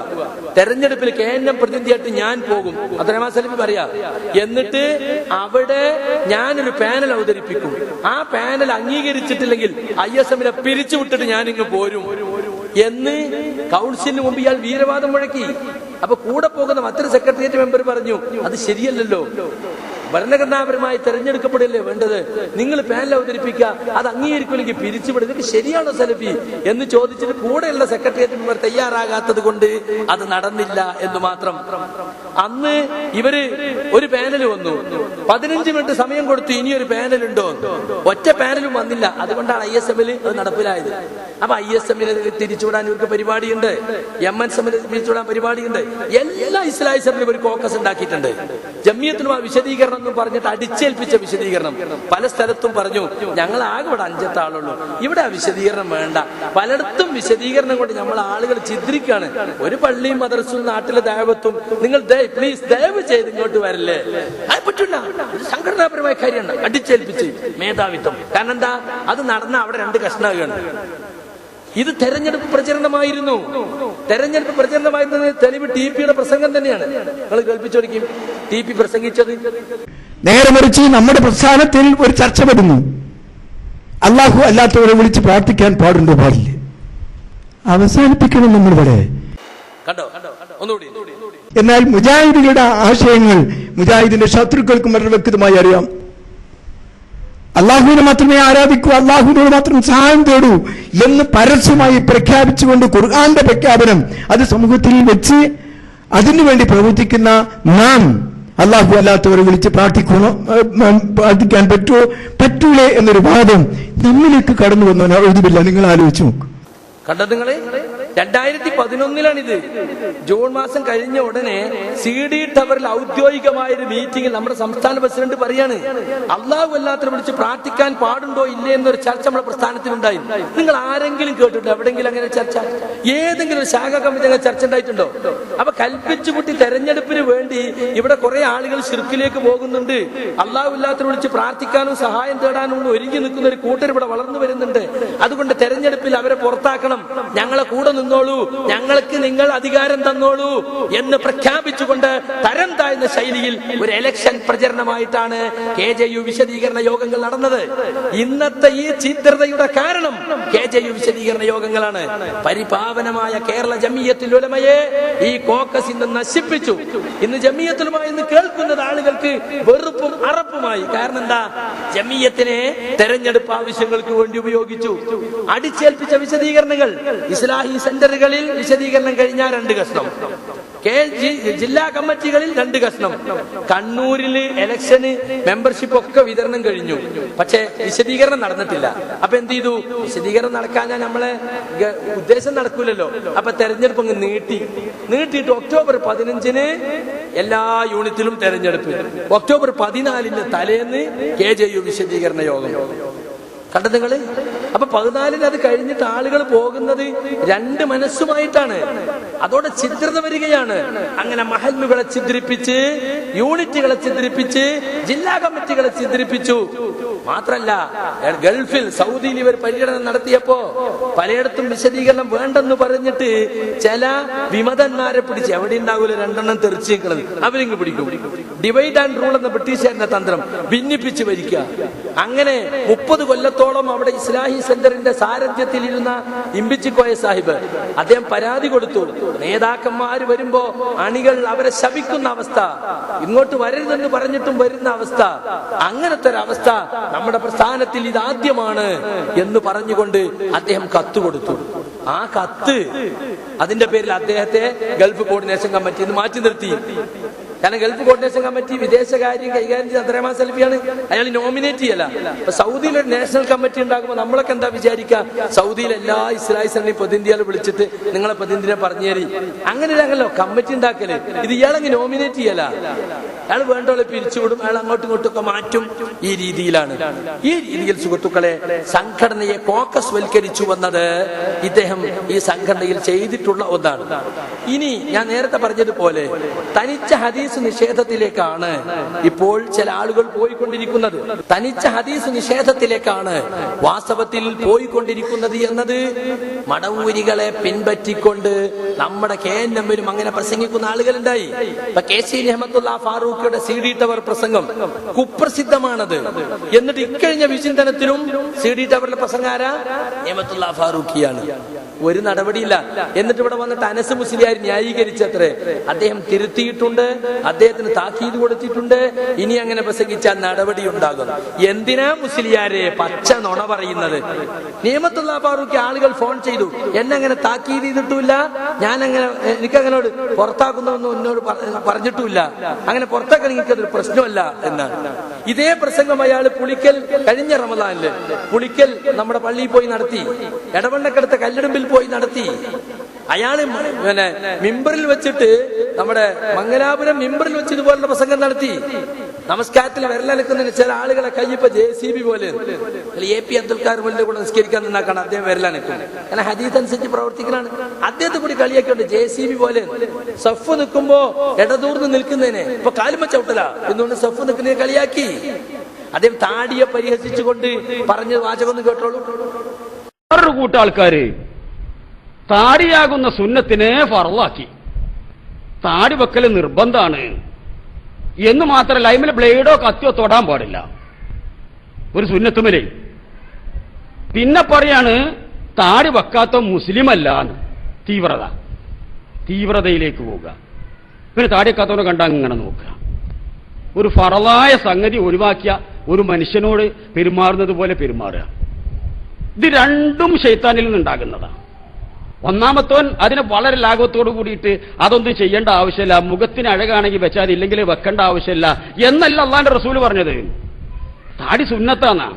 തെരഞ്ഞെടുപ്പിൽ KNM പ്രതിനിധിയായിട്ട് ഞാൻ പോകും. അബ്ദുറഹ്മാൻ സലഫി പറയാ. എന്നിട്ട് അവിടെ ഞാനൊരു പാനൽ അവതരിപ്പിക്കും. ആ പാനൽ അംഗീകരിച്ചിട്ടില്ലെങ്കിൽ ISMനെ പിരിച്ചുവിട്ടിട്ട് ഞാൻ ഇങ്ങ് പോരും എന്ന് കൗൺസിലിന് മുമ്പ് ഇയാൾ വീരവാദം മുഴക്കി. അപ്പൊ കൂടെ പോകുന്ന മറ്റൊരു സെക്രട്ടേറിയറ്റ് മെമ്പർ പറഞ്ഞു, അത് ശരിയല്ലല്ലോ, ഭരണഘടനാപരമായി തെരഞ്ഞെടുക്കപ്പെടല്ലേ വേണ്ടത്, നിങ്ങൾ പാനൽ അവതരിപ്പിക്കുക, അത് അംഗീകരിക്കില്ലെങ്കിൽ പിരിച്ചുവിടുക, ഇതൊക്കെ ശരിയാണോ സലഫി എന്ന് ചോദിച്ചിട്ട് കൂടെയുള്ള സെക്രട്ടേറിയറ്റ് മെമ്പർ തയ്യാറാകാത്തത് കൊണ്ട് അത് നടന്നില്ല എന്ന് മാത്രം. അന്ന് ഇവര് ഒരു പാനൽ വന്നു, 15 മിനിറ്റ് സമയം കൊടുത്തു, ഇനിയൊരു പാനൽ ഉണ്ടോ, ഒറ്റ പാനലും വന്നില്ല. അതുകൊണ്ടാണ് ISMൽ അത് നടപ്പിലായത്. അപ്പൊ ISMനെ തിരിച്ചുവിടാൻ ഇവർക്ക് പരിപാടിയുണ്ട്, MNSMനെ തിരിച്ചുവിടാൻ പരിപാടിയുണ്ട്. എല്ലാ ഇസ്ലാഹി സഭയിലും ഒരു കോക്കസ് ഉണ്ടാക്കിയിട്ടുണ്ട്. ജമിയത്തുൽ ഉലമ വിശദീകരണം എന്ന് പറഞ്ഞിട്ട് അടിച്ചേൽപ്പിച്ച വിശദീകരണം പല സ്ഥലത്തും പറഞ്ഞു. ഞങ്ങൾ ആകെ ഇവിടെ 5 ആളുള്ളൂ, ഇവിടെ ആ വിശദീകരണം വേണ്ട. പലയിടത്തും വിശദീകരണം കൊണ്ട് നമ്മൾ ആളുകൾ ചിദ്രിക്കാണ്. ഒരു പള്ളിയും മദ്രസയും നാട്ടിലെ ദഅവത്തും നിങ്ങൾ പ്ലീസ് ദയവ് ചെയ്ത് ഇങ്ങോട്ട് വരല്ലേ, അത് പറ്റില്ല. സംഘടനാപരമായ കാര്യമാണ്. അടിച്ചേൽപ്പിച്ച് മേധാവിത്വം. കാരണം എന്താ, അത് നടന്ന അവിടെ 2 കഷ്ണമാണ്. ഇത് തെരഞ്ഞെടുപ്പ് പ്രചരണമായിരുന്നു. തെരഞ്ഞെടുപ്പ് പ്രചരണമായിരുന്നതിന് തെളിവ് TPയുടെ പ്രസംഗം തന്നെയാണ്. നിങ്ങൾ കേൾപ്പിച്ചോടിക്കും TP പ്രസംഗിച്ചത്. നേരെ മറിച്ച് നമ്മുടെ പ്രസ്ഥാനത്തിൽ ഒരു ചർച്ച വരുന്നു, അല്ലാഹു അല്ലാത്തവരെ വിളിച്ച് പ്രാർത്ഥിക്കാൻ പാടുണ്ടോ, പാടില്ല, അവസാനിപ്പിക്കണം നമ്മളിവിടെ. കണ്ടോ ഒന്നുകൂടി. എന്നാൽ മുജാഹിദുകളുടെ ആശയങ്ങൾ മുജാഹിദിന്റെ ശത്രുക്കൾക്കും വളരെ വ്യക്തമായി അറിയാം. അള്ളാഹുവിനെ മാത്രമേ ആരാധിക്കൂ, അള്ളാഹുവിനോട് മാത്രം സഹായം തേടൂ എന്ന് പരസ്യമായി പ്രഖ്യാപിച്ചുകൊണ്ട് ഖുർആന്റെ പ്രഖ്യാപനം അത് സമൂഹത്തിൽ വെച്ച് അതിനുവേണ്ടി പ്രവർത്തിക്കുന്ന നാം അള്ളാഹു അല്ലാത്തവരെ വിളിച്ച് പ്രാർത്ഥിക്കാൻ പറ്റൂലേ എന്നൊരു വാദം നമ്മിലേക്ക് കടന്നു വന്നോ. എഴുതുമില്ല, നിങ്ങൾ ആലോചിച്ച് നോക്കും. കണ്ടത് നിങ്ങള് 2011 ജൂൺ മാസം കഴിഞ്ഞ ഉടനെ CD ടവറിൽ ഔദ്യോഗികമായൊരു മീറ്റിംഗിൽ നമ്മുടെ സംസ്ഥാന പ്രസിഡന്റ് പറയാണ്, അള്ളാഹു അല്ലാത്തവരെ വിളിച്ച് പ്രാർത്ഥിക്കാൻ പാടുണ്ടോ ഇല്ലേ എന്നൊരു ചർച്ച നമ്മുടെ പ്രസ്ഥാനത്തിനുണ്ടായി. നിങ്ങൾ ആരെങ്കിലും കേട്ടിട്ടുണ്ടോ എവിടെങ്കിലും അങ്ങനെ ചർച്ച? ഏതെങ്കിലും ഒരു ശാഖാ കമ്മിറ്റി അങ്ങനെ ചർച്ച ഉണ്ടായിട്ടുണ്ടോ? അപ്പൊ കൽപ്പിച്ചുകൂട്ടി തെരഞ്ഞെടുപ്പിന് വേണ്ടി ഇവിടെ കുറെ ആളുകൾ ശിർക്കിലേക്ക് പോകുന്നുണ്ട്. അള്ളാഹു അല്ലാത്തവരെ വിളിച്ച് പ്രാർത്ഥിക്കാനും സഹായം തേടാനും ഒരുങ്ങി നിൽക്കുന്ന ഒരു കൂട്ടർ ഇവിടെ വളർന്നു വരുന്നുണ്ട്. അതുകൊണ്ട് തെരഞ്ഞെടുപ്പിൽ അവരെ പുറത്താക്കണം, ഞങ്ങളെ കൂടെ നിന്നോളൂ, ഞങ്ങൾക്ക് നിങ്ങൾ അധികാരം തന്നോളൂ എന്ന് പ്രഖ്യാപിച്ചുകൊണ്ട് തരം താഴ്ന്ന ശൈലിയിൽ ഒരു ഇലക്ഷൻ പ്രചരണമായിട്ടാണ് KJU വിശദീകരണ യോഗങ്ങൾ നടന്നത്. ഇന്നത്തെ ഈ ചിത്രതയുടെ കാരണം KJU വിശദീകരണ യോഗങ്ങളാണ്. പരിപാവനമായ കേരള ജമിയത്തുൽ ഉലമയെ ഈ കോക്കസ് ഇന്ന് നശിപ്പിച്ചു. ഇന്ന് ജമിയത്തുൽ ഉലമ എന്ന് കേൾക്കുന്നത് ആളുകൾക്ക് വെറുപ്പും അറപ്പുമായി. കാരണം എന്താ, ജമിയത്തിനെ തെരഞ്ഞെടുപ്പ് ആവശ്യങ്ങൾക്ക് വേണ്ടി ഉപയോഗിച്ചു. അടിച്ചേൽപ്പിച്ച വിശദീകരണങ്ങൾ ഇസ്ലാഹി സെന്ററുകളിൽ വിശദീകരണം കഴിഞ്ഞാൽ 2 കഷ്ണം, ജില്ലാ കമ്മിറ്റികളിൽ 2 കഷ്ണം. കണ്ണൂരില് ഇലക്ഷന് മെമ്പർഷിപ്പ് ഒക്കെ വിതരണം കഴിഞ്ഞു, പക്ഷെ വിശദീകരണം നടന്നിട്ടില്ല. അപ്പൊ എന്ത് ചെയ്തു? വിശദീകരണം നടക്കാൻ നമ്മളെ ഉദ്ദേശം നടക്കൂലല്ലോ. അപ്പൊ തെരഞ്ഞെടുപ്പ് അങ്ങ് നീട്ടിയിട്ട് ഒക്ടോബർ 15 എല്ലാ യൂണിറ്റിലും തെരഞ്ഞെടുപ്പ്, ഒക്ടോബർ 14 തലേന്ന് KJU വിശദീകരണ യോഗം. കണ്ടത് നിങ്ങള്? അപ്പൊ 14 അത് കഴിഞ്ഞിട്ട് ആളുകൾ പോകുന്നത് 2 മനസ്സുമായിട്ടാണ്. അതോടെ ഛിദ്രത വരികയാണ്. അങ്ങനെ മഹല്ലുകളെ ഛിദ്രിപ്പിച്ച്, യൂണിറ്റുകളെ ഛിദ്രിപ്പിച്ച്, ജില്ലാ കമ്മിറ്റികളെ ഛിദ്രിപ്പിച്ചു. മാത്രല്ല, ഗൾഫിൽ സൗദിയിൽ ഇവർ പര്യടനം നടത്തിയപ്പോ പലയിടത്തും വിശദീകരണം വേണ്ടെന്ന് പറഞ്ഞിട്ട് ചില വിമതന്മാരെ പിടിച്ച്, എവിടെ ഉണ്ടാകൂല 2 എണ്ണം തെറിച്ചേക്കുന്നത്, അവരിങ്ങ് പിടിക്കും. ഡിവൈഡ് ആൻഡ് റൂൾ എന്ന ബ്രിട്ടീഷുകാരന്റെ തന്ത്രം, ഭിന്നിപ്പിച്ച് ഭരിക്കുക. അങ്ങനെ 30 കൊല്ലത്തോളം അവിടെ ഇസ്ലാഹി സെന്ററിന്റെ സാരഥ്യത്തിൽ ഇരുന്ന ഇമ്പിച്ചിക്കോയ സാഹിബ് അദ്ദേഹം പരാതി കൊടുത്തു. നേതാക്കന്മാര് വരുമ്പോ അണികൾ അവരെ ശപിക്കുന്ന അവസ്ഥ, ഇങ്ങോട്ട് വരരുതെന്ന് പറഞ്ഞിട്ടും വരുന്ന അവസ്ഥ, അങ്ങനത്തെ ഒരു അവസ്ഥ നമ്മുടെ പ്രസ്ഥാനത്തിൽ ഇതാദ്യമാണ് എന്ന് പറഞ്ഞുകൊണ്ട് അദ്ദേഹം കത്ത് കൊടുത്തു. ആ കത്ത്, അതിന്റെ പേരിൽ അദ്ദേഹത്തെ ഗൾഫ് കോർഡിനേഷൻ കമ്മിറ്റിയിൽ നിന്ന് മാറ്റി നിർത്തി. കാരണം ഗൾഫ് കോർഡിനേഷൻ കമ്മിറ്റി വിദേശകാര്യം കൈകാര്യം ചെയ്ത അബ്ദുറഹ്മാൻ സലഫിയാണ്, അയാൾ നോമിനേറ്റ് ചെയ്യല. അപ്പൊ സൗദിയിൽ ഒരു നാഷണൽ കമ്മിറ്റി ഉണ്ടാകുമ്പോൾ നമ്മളൊക്കെ എന്താ വിചാരിക്കുക, സൗദിയിൽ എല്ലാ ഇസ്രായേൽ സെന്ററിനെയും പ്രതിനിധികളെ വിളിച്ചിട്ട് നിങ്ങളെ പ്രതിനിധിനെ പറഞ്ഞു തരി, അങ്ങനെയല്ലോ കമ്മിറ്റി ഉണ്ടാക്കല്. ഇത് ഇയാളങ്ങ് നോമിനേറ്റ് ചെയ്യല, അയാൾ വേണ്ടോളെ പിരിച്ചുവിടും, അയാൾ അങ്ങോട്ടും ഇങ്ങോട്ടും ഒക്കെ മാറ്റും. ഈ രീതിയിലാണ്. ഈ രീതിയിൽ സുഹൃത്തുക്കളെ സംഘടനയെ കോക്കസ് വൽക്കരിച്ചു വന്നത് ഇദ്ദേഹം ഈ സംഘടനയിൽ ചെയ്തിട്ടുള്ള ഒന്നാണ്. ഇനി ഞാൻ നേരത്തെ പറഞ്ഞതുപോലെ തനിച്ച ഹദീസ് ഹദീസ് നിഷേധത്തിലേക്കാണ് ഇപ്പോൾ ചില ആളുകൾ പോയിക്കൊണ്ടിരിക്കുന്നത്. തനിച്ച ഹദീസ് നിഷേധത്തിലേക്കാണ് വാസ്തവത്തിൽ പോയിക്കൊണ്ടിരിക്കുന്നത് എന്നത് മടവൂരികളെ പിൻപറ്റിക്കൊണ്ട് നമ്മുടെ KNM-ലും അങ്ങനെ പ്രസംഗിക്കുന്ന ആളുകളുണ്ടായി. ഇപ്പൊ KC നിഅമത്തുള്ള ഫാറൂഖിയുടെ CD ടവർ പ്രസംഗം കുപ്രസിദ്ധമാണത്. എന്നിട്ട് ഇക്കഴിഞ്ഞ വിചിന്തനത്തിലും CD ടവറിലെ പ്രസംഗാര നിഅമത്തുള്ള ഫാറൂഖിയാണ്. ഒരു നടപടിയില്ല. എന്നിട്ട് ഇവിടെ വന്നിട്ട് അനസ് മുസ്ലിയാർ ന്യായീകരിച്ചത്രേ. അദ്ദേഹം തിരുത്തിയിട്ടുണ്ട്, അദ്ദേഹത്തിന് താക്കീത് കൊടുത്തിട്ടുണ്ട്. ഇനി അങ്ങനെ പ്രസംഗിച്ചാൽ നടപടി ഉണ്ടാകും. എന്തിനാ മുസ്ലിയാരെ പച്ച നുണ പറയുന്നത്? നിഅമത്തുള്ള ഫാറൂഖി ആളുകൾ ഫോൺ ചെയ്തു, എന്നെ അങ്ങനെ താക്കീത് ചെയ്തിട്ടില്ല, എനിക്കങ്ങനോട് പുറത്താക്കുന്നൊന്നും എന്നോട് പറഞ്ഞിട്ടില്ല, അങ്ങനെ പുറത്താക്കാൻ എനിക്കതൊരു പ്രശ്നമല്ല എന്നാണ്. ഇതേ പ്രസംഗം അയാൾ പുളിക്കൽ കഴിഞ്ഞ റമദാനില് പുളിക്കൽ നമ്മുടെ പള്ളിയിൽ പോയി നടത്തി, എടവണ്ണക്കടുത്ത കല്ലിടുമ്പിൽ പോയി നടത്തി. അയാള് മിമ്പറിൽ വെച്ചിട്ട്, നമ്മുടെ മംഗലാപുരം മിമ്പറിൽ വെച്ച് ഇതുപോലുള്ള പ്രസംഗം നടത്തി. നമസ്കാരത്തിൽ വിരലനക്കുന്നതിന് ചില ആളുകളെ കയ്യിപ്പോ JCB പോലെ AP അബ്ദുൽ ഖാദർ മുല്ല കൂടെ നിസ്കരിക്കാൻ നിന്നാക്കാണ് അദ്ദേഹം വിരലനക്കും. കാരണം ഹദീസ് അനുസരിച്ച് പ്രവർത്തിക്കലാണ്. അദ്ദേഹത്തെ കൂടി കളിയാക്കിയുണ്ട് JCB പോലെ. സഫ് നിൽക്കുമ്പോ ഇടതൂർന്ന് നിൽക്കുന്നതിനെ ഇപ്പൊ കാലുമ ചവിട്ടല എന്നുകൊണ്ട് സഫ് നിൽക്കുന്നതിനെ കളിയാക്കി. അദ്ദേഹം താടിയെ പരിഹസിച്ചുകൊണ്ട് പറഞ്ഞ വാചകം ഒന്ന് കേട്ടോളൂ. വേറൊരു കൂട്ടാൾക്കാര് താടിയാകുന്ന സുന്നത്തിനെ ഫർളാക്കി. താടി വെക്കല് നിർബന്ധാണ് എന്ന് മാത്രമല്ല, അതിമേൽ ബ്ലേഡോ കത്തിയോ തൊടാൻ പാടില്ല ഒരു സുന്നത്തുമേലെ. പിന്നെ പറയാണ് താടി വെക്കാത്ത മുസ്ലിം അല്ലാന്ന്. തീവ്രതയിലേക്ക് പോവുക. പിന്നെ താടി വെക്കാത്തവനെ കണ്ട അങ്ങനെ നോക്കുക. ഒരു ഫറളായ സംഗതി ഒഴിവാക്കിയ ഒരു മനുഷ്യനോട് പെരുമാറുന്നത് പോലെ പെരുമാറുക. ഇത് രണ്ടും ശൈത്താനിൽ നിന്നുണ്ടാകുന്നതാണ്. ഒന്നാമത്തോൻ അതിനെ വളരെ ലാഘവത്തോടു കൂടിയിട്ട് അതൊന്നും ചെയ്യേണ്ട ആവശ്യമില്ല, മുഖത്തിന് അഴകാണെങ്കിൽ വെച്ചാൽ ഇല്ലെങ്കിൽ വെക്കേണ്ട ആവശ്യമില്ല എന്നല്ല അള്ളാന്റെ റസൂല് പറഞ്ഞത്. താടി സുന്നത്താന്നാ.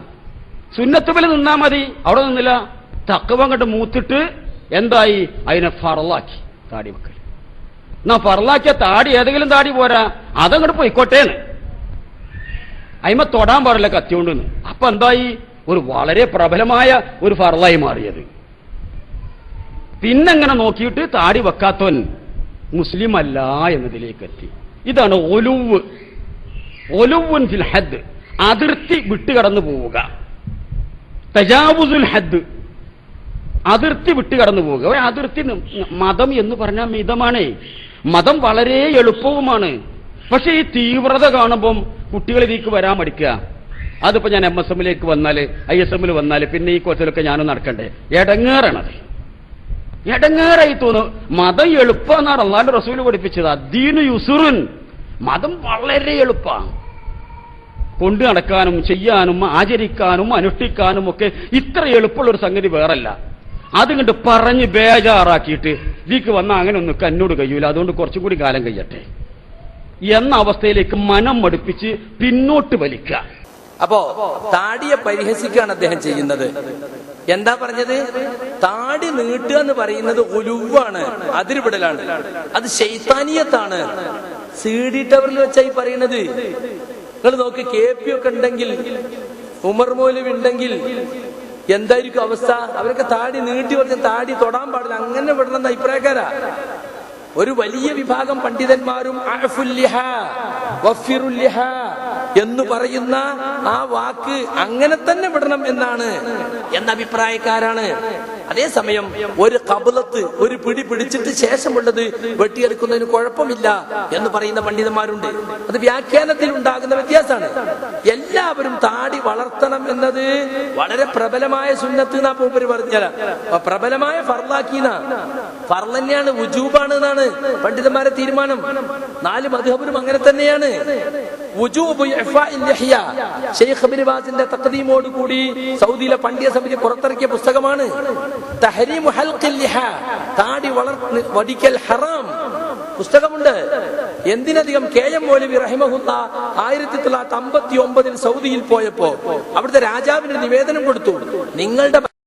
സുന്നത്തുമേൽ നിന്നാ മതി. അവിടെ നിന്നില്ല, തക്കവം കണ്ട് മൂത്തിട്ട് എന്തായി അതിനെ ഫറലാക്കി താടി വെക്കൽ. എന്നാ ഫറലാക്കിയ താടി ഏതെങ്കിലും താടി പോരാ, അതങ്ങോട്ട് പോയിക്കോട്ടേന്ന്. അതിമ തൊടാൻ പാടില്ല കത്തിയോണ്ടെന്ന്. അപ്പൊ എന്തായി? ഒരു വളരെ പ്രബലമായ ഒരു ഫറലായി മാറിയത്. പിന്നെങ്ങനെ നോക്കിയിട്ട് താടി വെക്കാത്തവൻ മുസ്ലിം അല്ല എന്നതിലേക്ക് എത്തി. ഇതാണ് ഒലുവുൻ ഫിൽ ഹദ്, അതിർത്തി വിട്ടുകടന്നു പോവുക. തജാവുസുൽ ഹദ്, അതിർത്തി വിട്ടുകടന്നു പോവുക. ഒരു അതിർത്തി. മതം എന്ന് പറഞ്ഞാൽ മിതമാണേ. മതം വളരെ എളുപ്പവുമാണ്. പക്ഷെ ഈ തീവ്രത കാണുമ്പം കുട്ടികളിലേക്ക് വരാൻ മടിക്കുക. അതിപ്പോ ഞാൻ MSM-ലേക്ക് വന്നാല്, ISM-ൽ വന്നാല് പിന്നെ ഈ കോഴ്സിലൊക്കെ ഞാനും നടക്കണ്ടേ? എടങ്ങേറാണത്. എടങ്ങേറായി തോന്നും. മതം എളുപ്പമെന്നാണ് അല്ലാഹുവിന്റെ റസൂല് പഠിപ്പിച്ചത്. അദ്ദീനു യുസ്റുൻ, മതം വളരെ എളുപ്പമാണ്. കൊണ്ടു നടക്കാനും ചെയ്യാനും ആചരിക്കാനും അനുഷ്ഠിക്കാനും ഒക്കെ ഇത്ര എളുപ്പമുള്ള ഒരു സംഗതി വേറല്ല. അതുകൊണ്ട് പറഞ്ഞ് ബേജാറാക്കിയിട്ട് ഇതിക്ക് വന്നാൽ അങ്ങനെ ഒന്നും എന്നോട് കഴിയൂല, അതുകൊണ്ട് കുറച്ചും കൂടി കാലം കഴിയട്ടെ എന്ന അവസ്ഥയിലേക്ക് മനം മടുപ്പിച്ച് പിന്നോട്ട് വലിക്കുക. അപ്പോ താടിയെ പരിഹസിക്കുകയാണ് അദ്ദേഹം ചെയ്യുന്നത്. എന്താ പറഞ്ഞത്? താടി നീട്ടുക എന്ന് പറയുന്നത് ഉലുവാണ്, അതിരുവിടലാണ്, അത് ശൈത്താനിയത്താണ്. CD ടവറിൽ വെച്ചായി പറയുന്നത്. നിങ്ങൾ നോക്ക്, KP ഒക്കെ ഉണ്ടെങ്കിൽ, ഉമർ മൗലവി ഉണ്ടെങ്കിൽ എന്തായിരിക്കും അവസ്ഥ? അവരൊക്കെ താടി നീട്ടി പറഞ്ഞ താടി തൊടാൻ പാടില്ല, അങ്ങനെ വിടണമെന്ന അഭിപ്രായക്കാരാ. ഒരു വലിയ വിഭാഗം പണ്ഡിതന്മാരും എന്ന് പറയുന്ന ആ വാക്ക് അങ്ങനെ തന്നെ വിടണം എന്നാണ് എന്ന അഭിപ്രായക്കാരാണ്. അതേസമയം ഒരു കബലത്ത്, ഒരു പിടി പിടിച്ചിട്ട് ശേഷമുള്ളത് വെട്ടിയെടുക്കുന്നതിന് കുഴപ്പമില്ല എന്ന് പറയുന്ന പണ്ഡിതന്മാരുണ്ട്. അത് വ്യാഖ്യാനത്തിൽ ഉണ്ടാകുന്ന വ്യത്യാസമാണ്. എല്ലാവരും താടി വളർത്തണം എന്നത് വളരെ പ്രബലമായ സുന്നത്ത് എന്നാ മൂപ്പര് പറഞ്ഞാൽ, പ്രബലമായ ഫർളാക്കീന. ഫർള് തന്നെയാണ്, വുജൂബാണ് എന്നാണ് പണ്ഡിതന്മാരെ തീരുമാനം. 4 മദ്ഹബിലും അങ്ങനെ തന്നെയാണ്. ശൈഖ് ഇബ്നു ബാസിന്റെ തഖദീമോട് കൂടി സൗദിയിലെ പണ്ഡിത സമിതി പുറത്തിറക്കിയ പുസ്തകമാണ് തഹരീമു ഹൽഖിൽ ലിഹാ, താടി വടിക്കൽ ഹറാം പുസ്തകമുണ്ട്. എന്തിനധികം KM മൗലവി റഹിമഹുല്ലാ 1959 സൗദിയിൽ പോയപ്പോ അവിടുത്തെ രാജാവിന് നിവേദനം കൊടുത്തു, നിങ്ങളുടെ